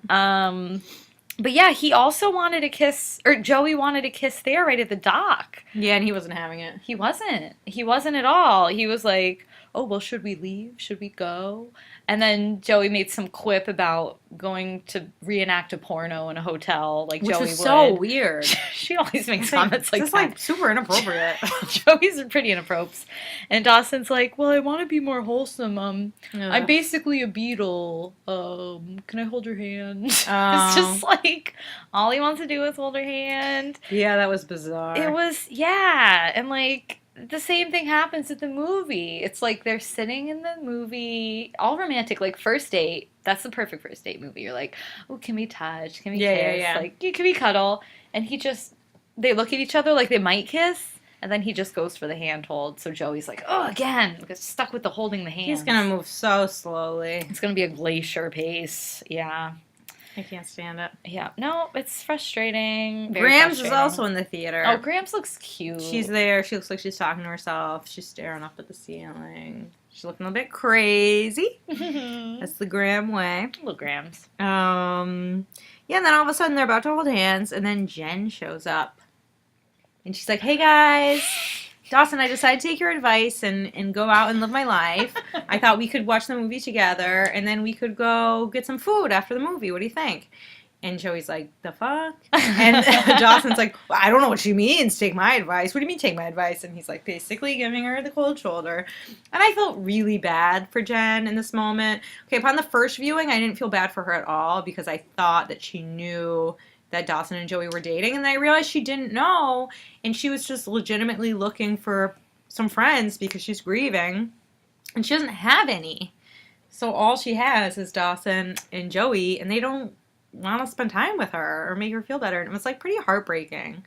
But yeah, he also wanted a kiss, or Joey wanted a kiss there right at the dock. Yeah, and he wasn't having it. He wasn't. He wasn't at all. He was like, oh, well, should we leave? Should we go? And then Joey made some quip about going to reenact a porno in a hotel, like Which Joey was would. so weird. She always makes comments like just that. like super inappropriate. Joey's pretty inappropriate. And Dawson's like, well, I want to be more wholesome. I'm basically a beetle. Can I hold your hand? It's just like, all he wants to do is hold her hand. Yeah, that was bizarre. It was, yeah. And like, the same thing happens at the movie. It's like they're sitting in the movie, all romantic, like first date. That's the perfect first date movie. You're like, oh, can we touch? Can we kiss? Yeah. Like, can we cuddle? And they look at each other like they might kiss, and then he just goes for the handhold. So Joey's like, oh, again, gets stuck with the holding the hand. He's gonna move so slowly. It's gonna be a glacier pace. Yeah. I can't stand it. Yeah. No, it's frustrating. Very Grams is frustrating. also in the theater. Oh, Grams looks cute. She's there. She looks like she's talking to herself. She's staring up at the ceiling. She's looking a bit crazy. That's the Graham way. Little Grams. Yeah, and then all of a sudden they're about to hold hands, and then Jen shows up. And she's like, hey guys, Dawson, I decided to take your advice and go out and live my life. I thought we could watch the movie together, and then we could go get some food after the movie. What do you think? And Joey's like, the fuck? And Dawson's like, well, I don't know what she means, take my advice. What do you mean take my advice? And he's like basically giving her the cold shoulder. And I felt really bad for Jen in this moment. Okay, upon the first viewing, I didn't feel bad for her at all because I thought that she knew that Dawson and Joey were dating. And then I realized she didn't know. And she was just legitimately looking for some friends because she's grieving. And she doesn't have any. So all she has is Dawson and Joey, and they don't want to spend time with her or make her feel better. And it was like pretty heartbreaking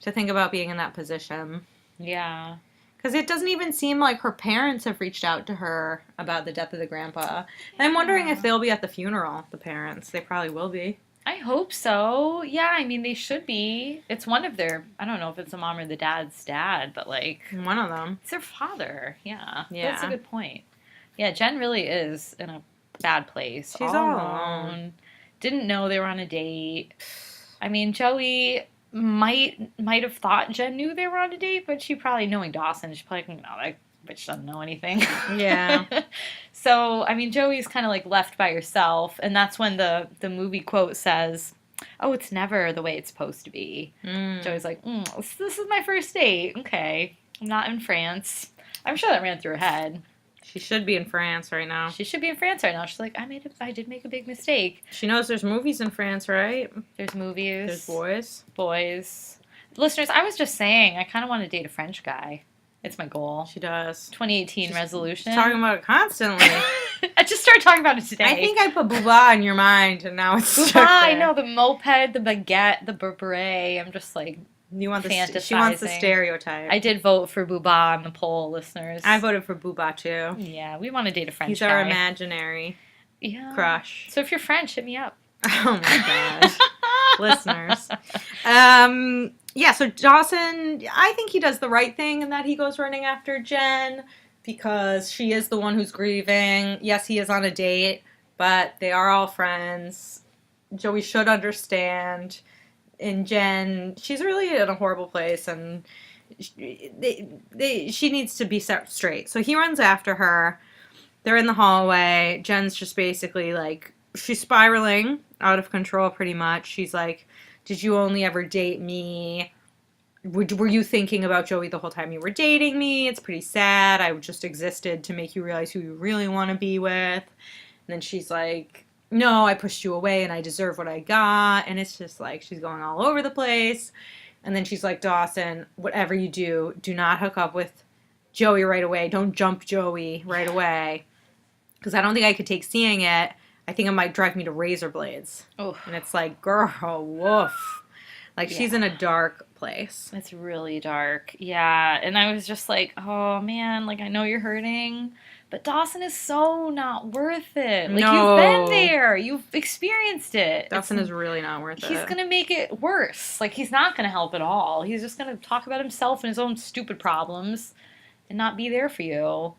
to think about being in that position. Yeah. Because it doesn't even seem like her parents have reached out to her about the death of the grandpa. And I'm wondering if they'll be at the funeral, the parents. They probably will be. I hope so. Yeah, I mean, they should be. It's one of their, I don't know if it's the mom or the dad's dad, but like. One of them. It's their father. Yeah. Yeah. That's a good point. Yeah, Jen really is in a bad place. She's all alone. Didn't know they were on a date. I mean, Joey might have thought Jen knew they were on a date, but she probably, knowing Dawson, she's probably like, no, that bitch doesn't know anything. Yeah. So, I mean, Joey's kind of like left by herself, and that's when the movie quote says, oh, it's never the way it's supposed to be. Joey's like, this is my first date. Okay. I'm not in France. I'm sure that ran through her head. She should be in France right now. She should be in France right now. She's like, I did make a big mistake. She knows there's movies in France, right? There's movies. There's boys. Boys. Listeners, I was just saying, I kind of want to date a French guy. It's my goal. She does. 2018 She's resolution. Talking about it constantly. I just started talking about it today. I think I put booba in your mind, and now it's stuck I there. know, the moped, the baguette, the beret. I'm just like, You want fantasizing. she wants the stereotype. I did vote for Booba on the poll, listeners. I voted for Booba too. Yeah, we want to date a French He's guy. our imaginary crush. So if you're French, hit me up. Oh my gosh. Listeners. Yeah, so Dawson, I think he does the right thing in that he goes running after Jen because she is the one who's grieving. Yes, he is on a date, but they are all friends. Joey should understand. and Jen, she's really in a horrible place, and she needs to be set straight. So he runs after her. They're in the hallway. Jen's just basically like, she's spiraling out of control pretty much. She's like, did you only ever date me? Were you thinking about Joey the whole time you were dating me? It's pretty sad. I just existed to make you realize who you really want to be with. And then she's like, no, I pushed you away and I deserve what I got. And it's just like, she's going all over the place. And then she's like, Dawson, whatever you do, do not hook up with Joey right away. Don't jump Joey right away. Because I don't think I could take seeing it. I think it might drive me to razor blades. Oof. And it's like, girl, woof. Like, she's in a dark place. It's really dark. Yeah. And I was just like, oh, man, like, I know you're hurting, but Dawson is so not worth it. Like, No. you've been there. You've experienced it. Dawson is really not worth it. He's going to make it worse. Like, he's not going to help at all. He's just going to talk about himself and his own stupid problems and not be there for you.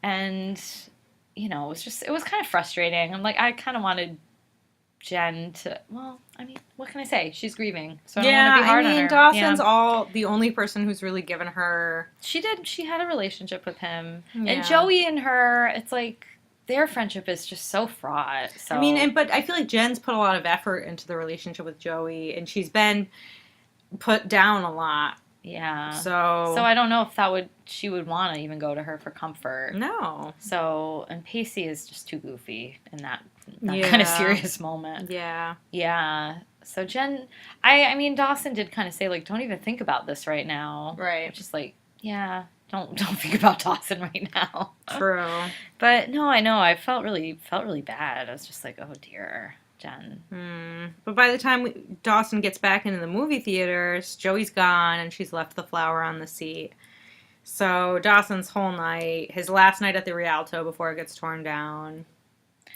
And, you know, it was kind of frustrating. I'm like, I kind of wanted Jen to, well, I mean, what can I say? She's grieving, so I don't want to be hard on her. Dawson's the only person who's really given her. She had a relationship with him, Yeah. and Joey and her. It's like their friendship is just so fraught. So I mean, but I feel like Jen's put a lot of effort into the relationship with Joey, and she's been put down a lot. yeah. So I don't know if she would want to even go to her for comfort. no. So, and Pacey is just too goofy in that Yeah. kind of serious moment. Yeah. Yeah. So Jen, I mean, Dawson did kind of say, like, don't even think about this right now. Right. Which is like, yeah, don't think about Dawson right now. True. But no, I know, I felt really bad. I was just like, oh dear, Jen. But by the time Dawson gets back into the movie theaters, Joey's gone, and she's left the flower on the seat. So Dawson's whole night, his last night at the Rialto before it gets torn down,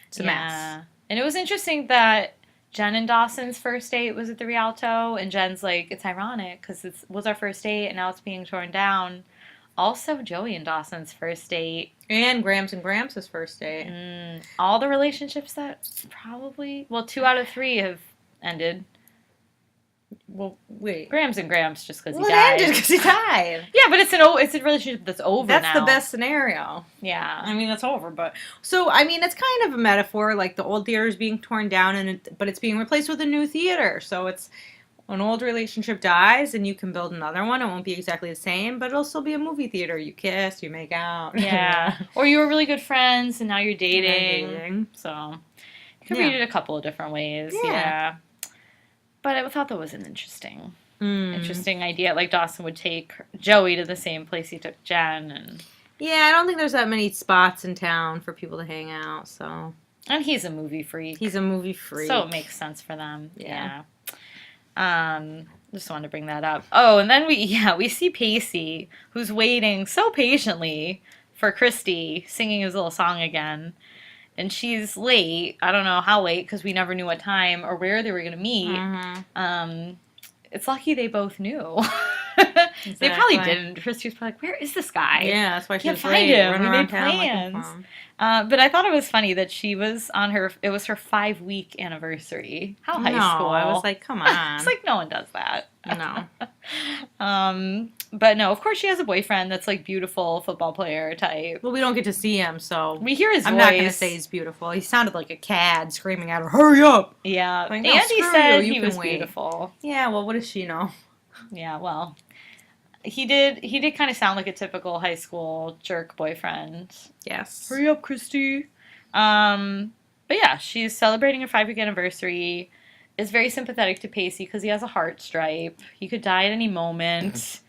it's a mess. And it was interesting that Jen and Dawson's first date was at the Rialto, and Jen's like, it's ironic because it was our first date and now it's being torn down. Also, Joey and Dawson's first date. And Grams and Gramps' first date. All the relationships that probably, 2 out of 3 have ended. Well, wait. Grams and Gramps just because he Well, died. it ended because he died. Yeah, but it's a relationship that's over now. That's the best scenario. Yeah. I mean, that's over, but... So, I mean, it's kind of a metaphor, like the old theater is being torn down, but it's being replaced with a new theater. So it's... An old relationship dies, and you can build another one. It won't be exactly the same, but it'll still be a movie theater. You kiss, you make out. Yeah. Or you were really good friends, and now you're dating. So, you can read it a couple of different ways. Yeah. But I thought that was an interesting idea. Like, Dawson would take Joey to the same place he took Jen. And yeah, I don't think there's that many spots in town for people to hang out, so... And he's a movie freak. He's a movie freak. So it makes sense for them. Yeah. Just wanted to bring that up. Oh, and then we see Pacey, who's waiting so patiently for Christy singing his little song again. And she's late. I don't know how late, because we never knew what time or where they were going to meet. Mm-hmm. It's lucky they both knew. Exactly. They probably didn't. Christy was probably like, where is this guy? Yeah, that's why she Can't was find late, him. running We around made town plans. looking for him. But I thought it was funny that it was her 5-week anniversary. How high school. I was like, come on. It's like, no one does that. No. But no, of course she has a boyfriend that's like beautiful football player type. Well, we don't get to see him, so... We hear his voice. I'm not going to say he's beautiful. He sounded like a cad screaming at her, hurry up! Yeah. Like, no, Andie screw said you he can was wait. beautiful. Yeah, well, what does she know? Yeah, well... He did kind of sound like a typical high school jerk boyfriend. Yes. Hurry up, Christy. But yeah, she's celebrating her 5-week anniversary. Is very sympathetic to Pacey because he has a heart stripe. He could die at any moment.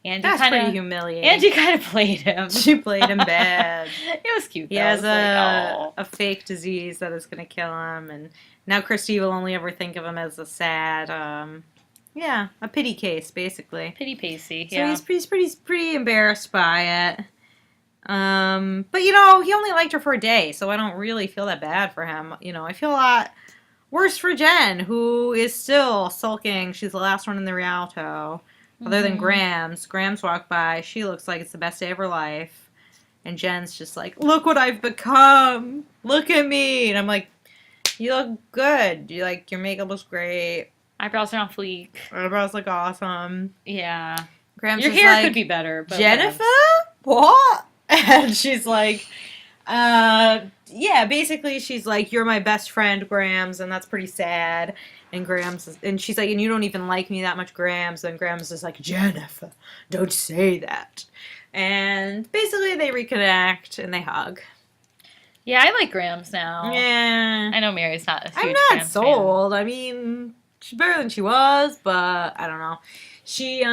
And That's pretty humiliating. Angie kind of played him. She played him bad. It was cute, though. He has a a fake disease that is going to kill him, and now Christy will only ever think of him as a sad, a pity case, basically. Pity Pacey, So yeah. he's pretty embarrassed by it. But, you know, he only liked her for a day, so I don't really feel that bad for him. You know, I feel a lot worse for Jen, who is still sulking. She's the last one in the Rialto. Other than Grams. Grams walked by. She looks like it's the best day of her life. And Jen's just like, look what I've become. Look at me. And I'm like, you look good. Your makeup looks great. Eyebrows are on fleek. Eyebrows look awesome. Yeah. Grams Your is hair like, could be better, but Jennifer? whatevs. What? And she's like, yeah, basically she's like, you're my best friend, Grams, and that's pretty sad. And and she's like, and you don't even like me that much, Grams. And Grams is like, Jennifer, don't say that. And basically they reconnect and they hug. Yeah, I like Grams now. Yeah. I know Mary's not a huge I'm not Grams sold. I mean, she's better than she was, but I don't know. She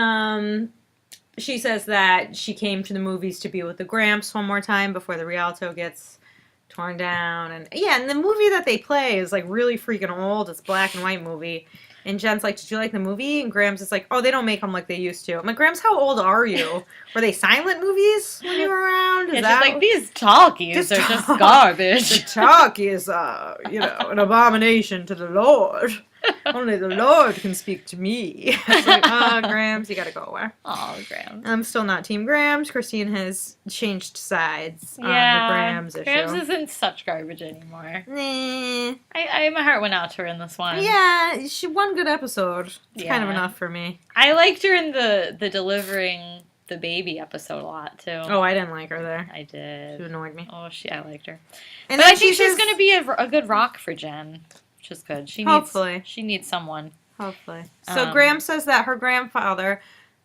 says that she came to the movies to be with the Gramps one more time before the Rialto gets torn down. And yeah, and the movie that they play is like really freaking old. It's a black and white movie. And Jen's like, did you like the movie? And Grams is like, oh, they don't make them like they used to. I'm like, Grams, how old are you? Were they silent movies when you were around? Yeah, she's like, these talkies are just garbage. The talkies are, an abomination to the Lord. Only the Lord can speak to me. It's like, Grams, you gotta go away. Oh, Grams. I'm still not Team Grams. Christine has changed sides on the Grams issue. Grams isn't such garbage anymore. Nah. My heart went out to her in this one. Yeah, she one good episode. It's kind of enough for me. I liked her in the delivering the baby episode a lot too. Oh, I didn't like her there. I did. She annoyed me. Oh, I liked her. And but I think she's going to be a good rock for Jen, which is good. She needs someone. Hopefully. So Graham says that her grandfather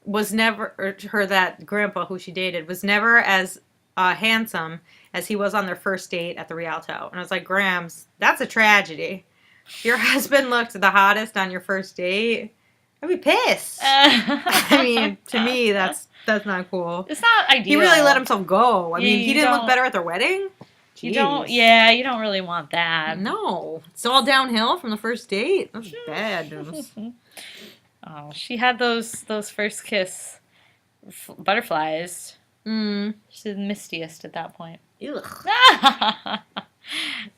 was never, or that grandpa who she dated was never as handsome as he was on their first date at the Rialto. And I was like, Grams, that's a tragedy. If your husband looked the hottest on your first date, I'd be pissed. I mean, to me, that's not cool. It's not ideal. He really let himself go. I mean, he didn't look better at their wedding. Jeez. You don't really want that. No. It's all downhill from the first date. That's bad news. Oh, she had those first kiss butterflies. She's the mistiest at that point. Ugh.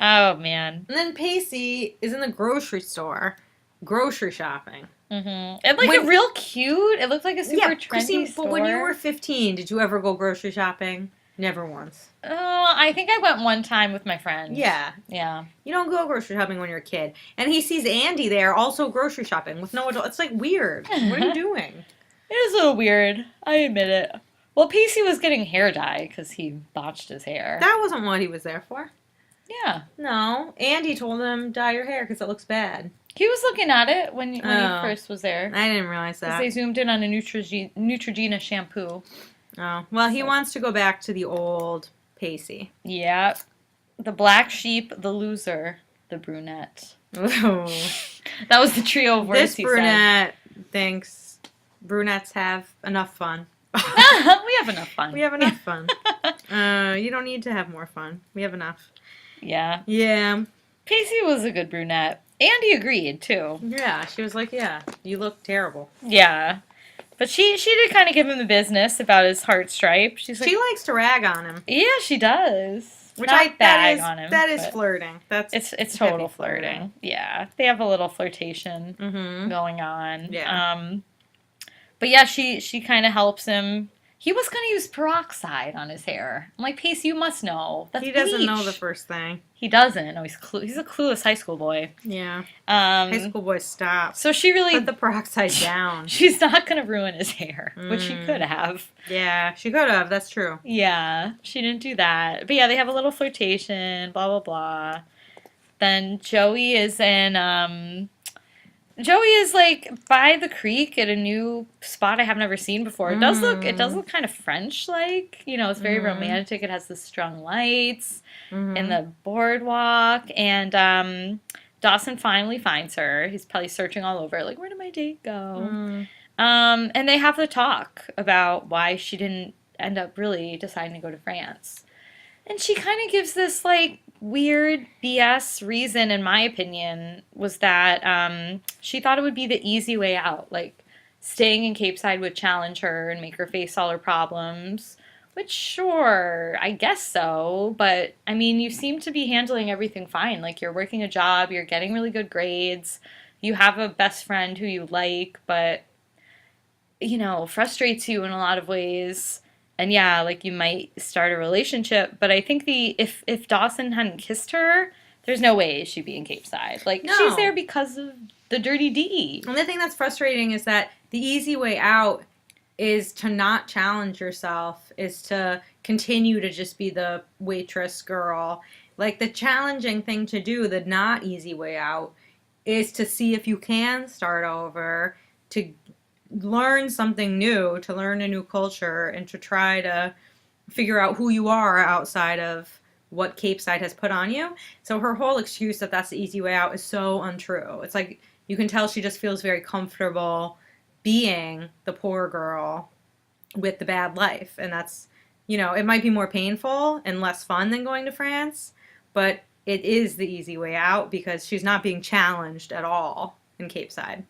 Oh, man. And then Pacey is in the grocery store, grocery shopping. And a real cute. It looked like a super trendy Christine, store. But when you were 15, did you ever go grocery shopping? Never once. Oh, I think I went one time with my friend. Yeah. Yeah. You don't go grocery shopping when you're a kid. And he sees Andie there also grocery shopping with no adult. It's like weird. What are you doing? It is a little weird. I admit it. Well, Pacey was getting hair dye because he botched his hair. That wasn't what he was there for. Yeah. No. Andie told him, dye your hair because it looks bad. He was looking at it when he first was there. I didn't realize that. They zoomed in on a Neutrogena shampoo. Oh. Well, he wants to go back to the old Pacey. Yeah. The black sheep, the loser, the brunette. Ooh. That was the trio of words This brunette thinks brunettes have enough fun. We have enough fun. We have enough fun. You don't need to have more fun. We have enough. Yeah. Yeah. Pacey was a good brunette. Andie agreed, too. Yeah, she was like, yeah, you look terrible. Yeah. But she did kind of give him the business about his heart stripe. She's like, she likes to rag on him. Yeah, she does. Which Not bag on him. That is flirting. It's total flirting. Yeah. They have a little flirtation going on. Yeah. But yeah, she kind of helps him. He was going to use peroxide on his hair. I'm like, Pace, you must know. That's he doesn't bleach. know the first thing. He doesn't. No, he's a clueless high school boy. Yeah. High school boy, stop. So she really put the peroxide down. She's not going to ruin his hair, which she could have. Yeah, she could have. That's true. Yeah, she didn't do that. But yeah, they have a little flirtation, blah, blah, blah. Then Joey is like by the creek at a new spot I have never seen before. It does look kind of French-like. It's very romantic. It has the strung lights and the boardwalk. And Dawson finally finds her. He's probably searching all over, like, where did my date go? And they have the talk about why she didn't end up really deciding to go to France. And she kind of gives this, like, weird BS reason, in my opinion, was that she thought it would be the easy way out. Like, staying in Capeside would challenge her and make her face all her problems. Which, sure, I guess so. But, I mean, you seem to be handling everything fine. Like, you're working a job, you're getting really good grades, you have a best friend who you like, but, frustrates you in a lot of ways. And yeah, like, you might start a relationship, but I think if Dawson hadn't kissed her, there's no way she'd be in Capeside. Like, no. She's there because of the dirty D. And the thing that's frustrating is that the easy way out is to not challenge yourself, is to continue to just be the waitress girl. Like, the challenging thing to do, the not easy way out, is to see if you can start over, to learn something new, to learn a new culture, and to try to figure out who you are outside of what Capeside has put on you. So her whole excuse that that's the easy way out is so untrue. It's like, you can tell she just feels very comfortable being the poor girl with the bad life. And that's, it might be more painful and less fun than going to France, but it is the easy way out because she's not being challenged at all in Capeside.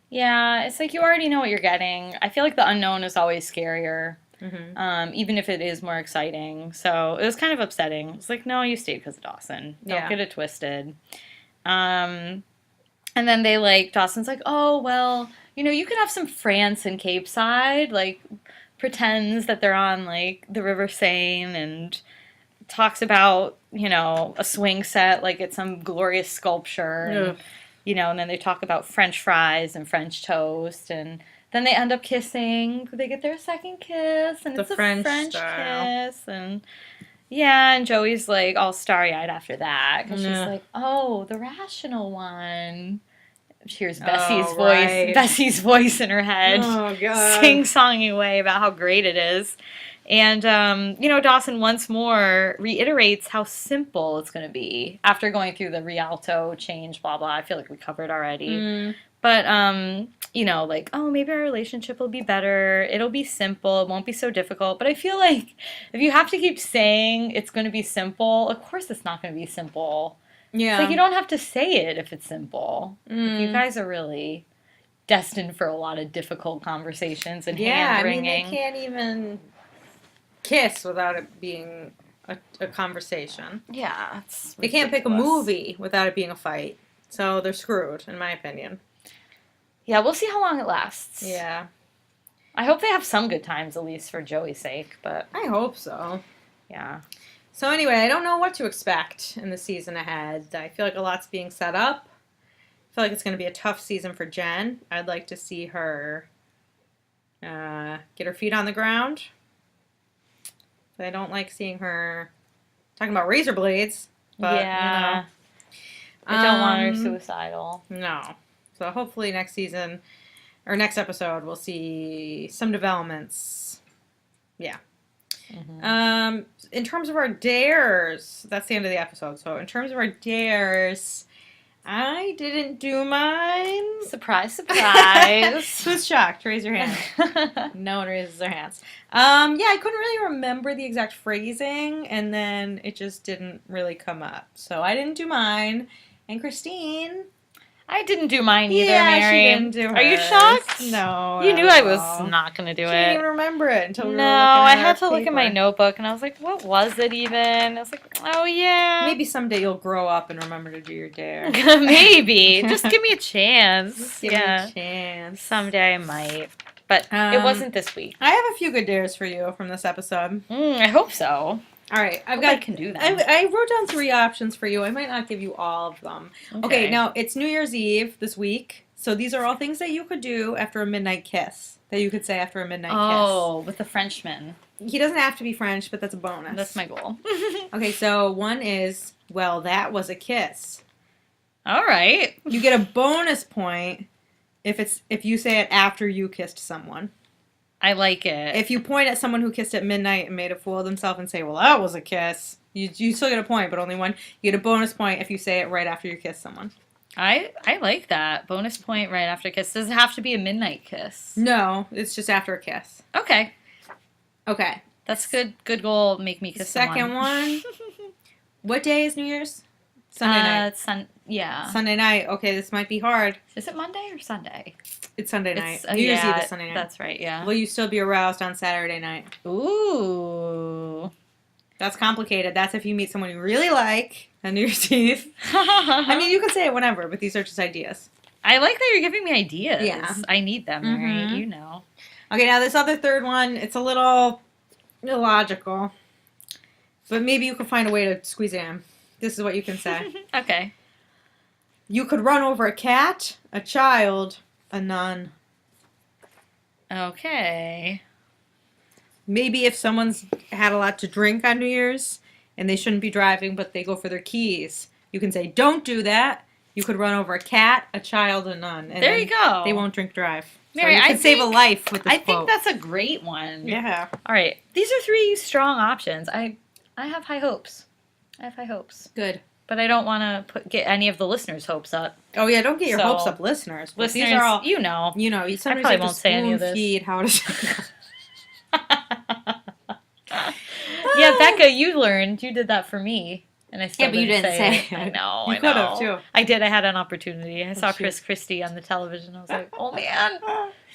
Yeah, it's like you already know what you're getting. I feel like the unknown is always scarier, even if it is more exciting. So it was kind of upsetting. It's like, no, you stayed because of Dawson. Don't get it twisted. And then Dawson's like, oh, well, you could have some France in Capeside. Like, pretends that they're on, the River Seine and talks about, a swing set like it's some glorious sculpture. And, and then they talk about French fries and French toast, and then they end up kissing. They get their second kiss, and it's a French kiss, and and Joey's all starry-eyed after that because she's like, "Oh, the rational one." She hears Bessie's voice in her head, sing-songing away about how great it is. And, Dawson once more reiterates how simple it's going to be after going through the Rialto change, blah, blah. I feel like we covered already. But, oh, maybe our relationship will be better. It'll be simple. It won't be so difficult. But I feel like if you have to keep saying it's going to be simple, of course it's not going to be simple. Yeah. It's like you don't have to say it if it's simple. You guys are really destined for a lot of difficult conversations and hand-wringing. I mean, they can't even kiss without it being a conversation. Yeah, they can't pick a movie without it being a fight. So they're screwed, in my opinion. Yeah, we'll see how long it lasts. Yeah. I hope they have some good times, at least for Joey's sake, but... I hope so. Yeah. So anyway, I don't know what to expect in the season ahead. I feel like a lot's being set up. I feel like it's going to be a tough season for Jen. I'd like to see her get her feet on the ground. I don't like seeing her talking about razor blades. But, I don't want her suicidal. No. So hopefully next season, or next episode, we'll see some developments. Yeah. In terms of our dares, that's the end of the episode. So in terms of our dares, I didn't do mine. Surprise, surprise. Who's shocked? Raise your hand. No one raises their hands. I couldn't really remember the exact phrasing, and then it just didn't really come up. So I didn't do mine. And Christine... I didn't do mine either, Mary. She didn't do hers. Are you shocked? No. You knew I was not going to do it. She didn't even remember it until we were looking No, at I had to paper. look at my notebook, and I was like, what was it even? I was like, oh, yeah. Maybe someday you'll grow up and remember to do your dare. Maybe. Just give me a chance. Just give me a chance. Someday I might. But it wasn't this week. I have a few good dares for you from this episode. I hope so. All right, I can do that. I wrote down 3 options for you. I might not give you all of them. Okay, now it's New Year's Eve this week, so these are all things that you could do after a midnight kiss. That you could say after a midnight kiss. Oh, with the Frenchman. He doesn't have to be French, but that's a bonus. That's my goal. Okay, so one is, well, that was a kiss. All right. You get a bonus point if you say it after you kissed someone. I like it. If you point at someone who kissed at midnight and made a fool of themselves and say, well, that was a kiss, you still get a point, but only one. You get a bonus point if you say it right after you kiss someone. I like that. Bonus point right after a kiss. Does it have to be a midnight kiss? No, it's just after a kiss. Okay. Okay. That's good. Good goal. Make me kiss someone. Second one. What day is New Year's? Sunday night. Sunday night. Okay, this might be hard. Is it Monday or Sunday? It's Sunday night. New Year's Eve is Sunday night. That's right, yeah. Will you still be aroused on Saturday night? Ooh. That's complicated. That's if you meet someone you really like on New Year's Eve. I mean, you can say it whenever, but these are just ideas. I like that you're giving me ideas. Yeah. I need them, Mary. You know. Okay, now this other third one, it's a little illogical. But maybe you can find a way to squeeze it in. This is what you can say. Okay. You could run over a cat, a child, a nun. Okay. Maybe if someone's had a lot to drink on New Year's and they shouldn't be driving, but they go for their keys, you can say, don't do that. You could run over a cat, a child, a nun. And There you go. They won't drink drive. Mary, so you could save a life with this I quote. think that's a great one. Yeah. All right. These are 3 strong options. I have high hopes. Good. But I don't want to get any of the listeners' hopes up. Oh, yeah, don't get your So, hopes up, listeners. But Listeners, these are all, you know. you sometimes probably you have to won't say any of this. spoon-feed how to... Yeah, Becca, you learned. You did that for me. And I still Yeah, but you didn't say it. it. I know. You I could know. have, too. I did. I had an opportunity. I saw shoot. Chris Christie on the television. I was like, oh, man.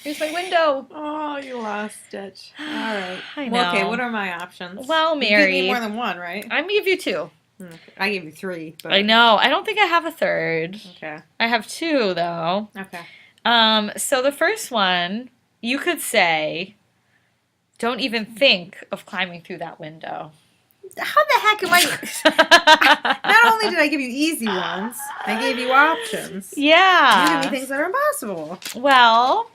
Here's my window. Oh, you lost it. All right. I know. Well, okay, what are my options? Well, You Mary. gave me more than one, right? I'm going to give you 2. Okay. I gave you 3. But... I know. I don't think I have a third. Okay. I have 2, though. Okay. So the first one, you could say, don't even think of climbing through that window. How the heck am I... Not only did I give you easy ones, I gave you options. Yeah. You give me things that are impossible. Well,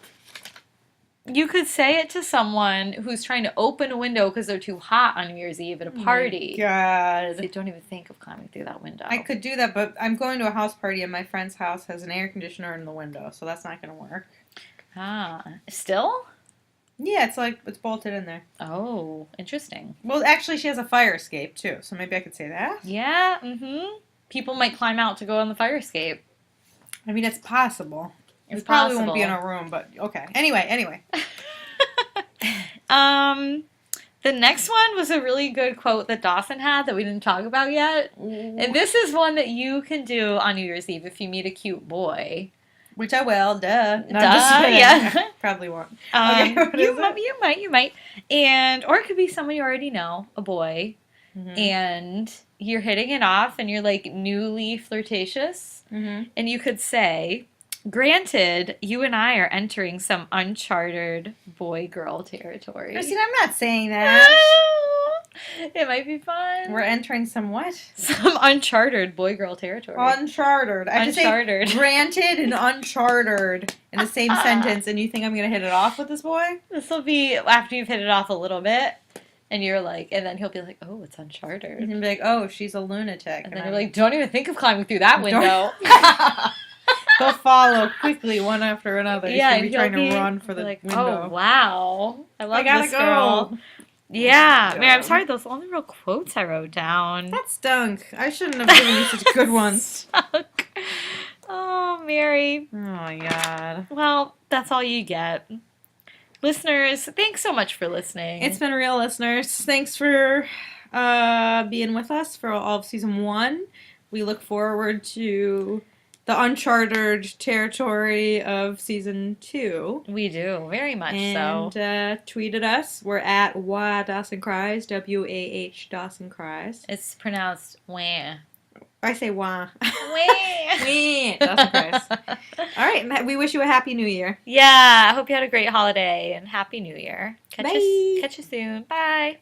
you could say it to someone who's trying to open a window because they're too hot on New Year's Eve at a party. God. They don't even think of climbing through that window. I could do that, but I'm going to a house party and my friend's house has an air conditioner in the window, so that's not going to work. Still? Yeah, it's bolted in there. Oh, interesting. Well, actually, she has a fire escape, too, so maybe I could say that. Yeah, People might climb out to go on the fire escape. I mean, it's possible. It's It probably possible. won't be in a room, but okay. Anyway. The next one was a really good quote that Dawson had that we didn't talk about yet. And this is one that you can do on New Year's Eve if you meet a cute boy. Which I will, duh. No, I'm Duh, just kidding. yeah. Probably won't. Okay, what is it? You might. Or it could be someone you already know, a boy. Mhm. And you're hitting it off and you're like newly flirtatious. Mhm. And you could say, granted, you and I are entering some uncharted boy-girl territory. Christine, I'm not saying that. It might be fun. We're entering some what? Some uncharted boy-girl territory. Uncharted. I have to say Uncharted. granted and uncharted in the same sentence, and you think I'm going to hit it off with this boy? This will be after you've hit it off a little bit, and you're like, and then he'll be like, oh, it's uncharted. And he'll be like, oh, she's a lunatic. And then you're like, don't even think of climbing through that window. They'll follow quickly one after another. Yeah, He's going to be trying to run for the like, window. oh, wow. I love gotta this go. girl. Yeah. Oh, Mary, I'm God. sorry, those are the only real quotes I wrote down. That stunk. I shouldn't have given you such good ones. Suck. Oh, Mary. Oh, my God. Well, that's all you get. Listeners, thanks so much for listening. It's been real, listeners. Thanks for being with us for all of season 1. We look forward to the uncharted territory of season 2. We do, very much And so. tweet at us. We're at Dawson Cries, WAH Dawson Cries. It's pronounced wah. I say wah. Wah. Dawson Cries. All right, we wish you a happy new year. Yeah, I hope you had a great holiday and happy new year. Bye. Catch you soon. Bye.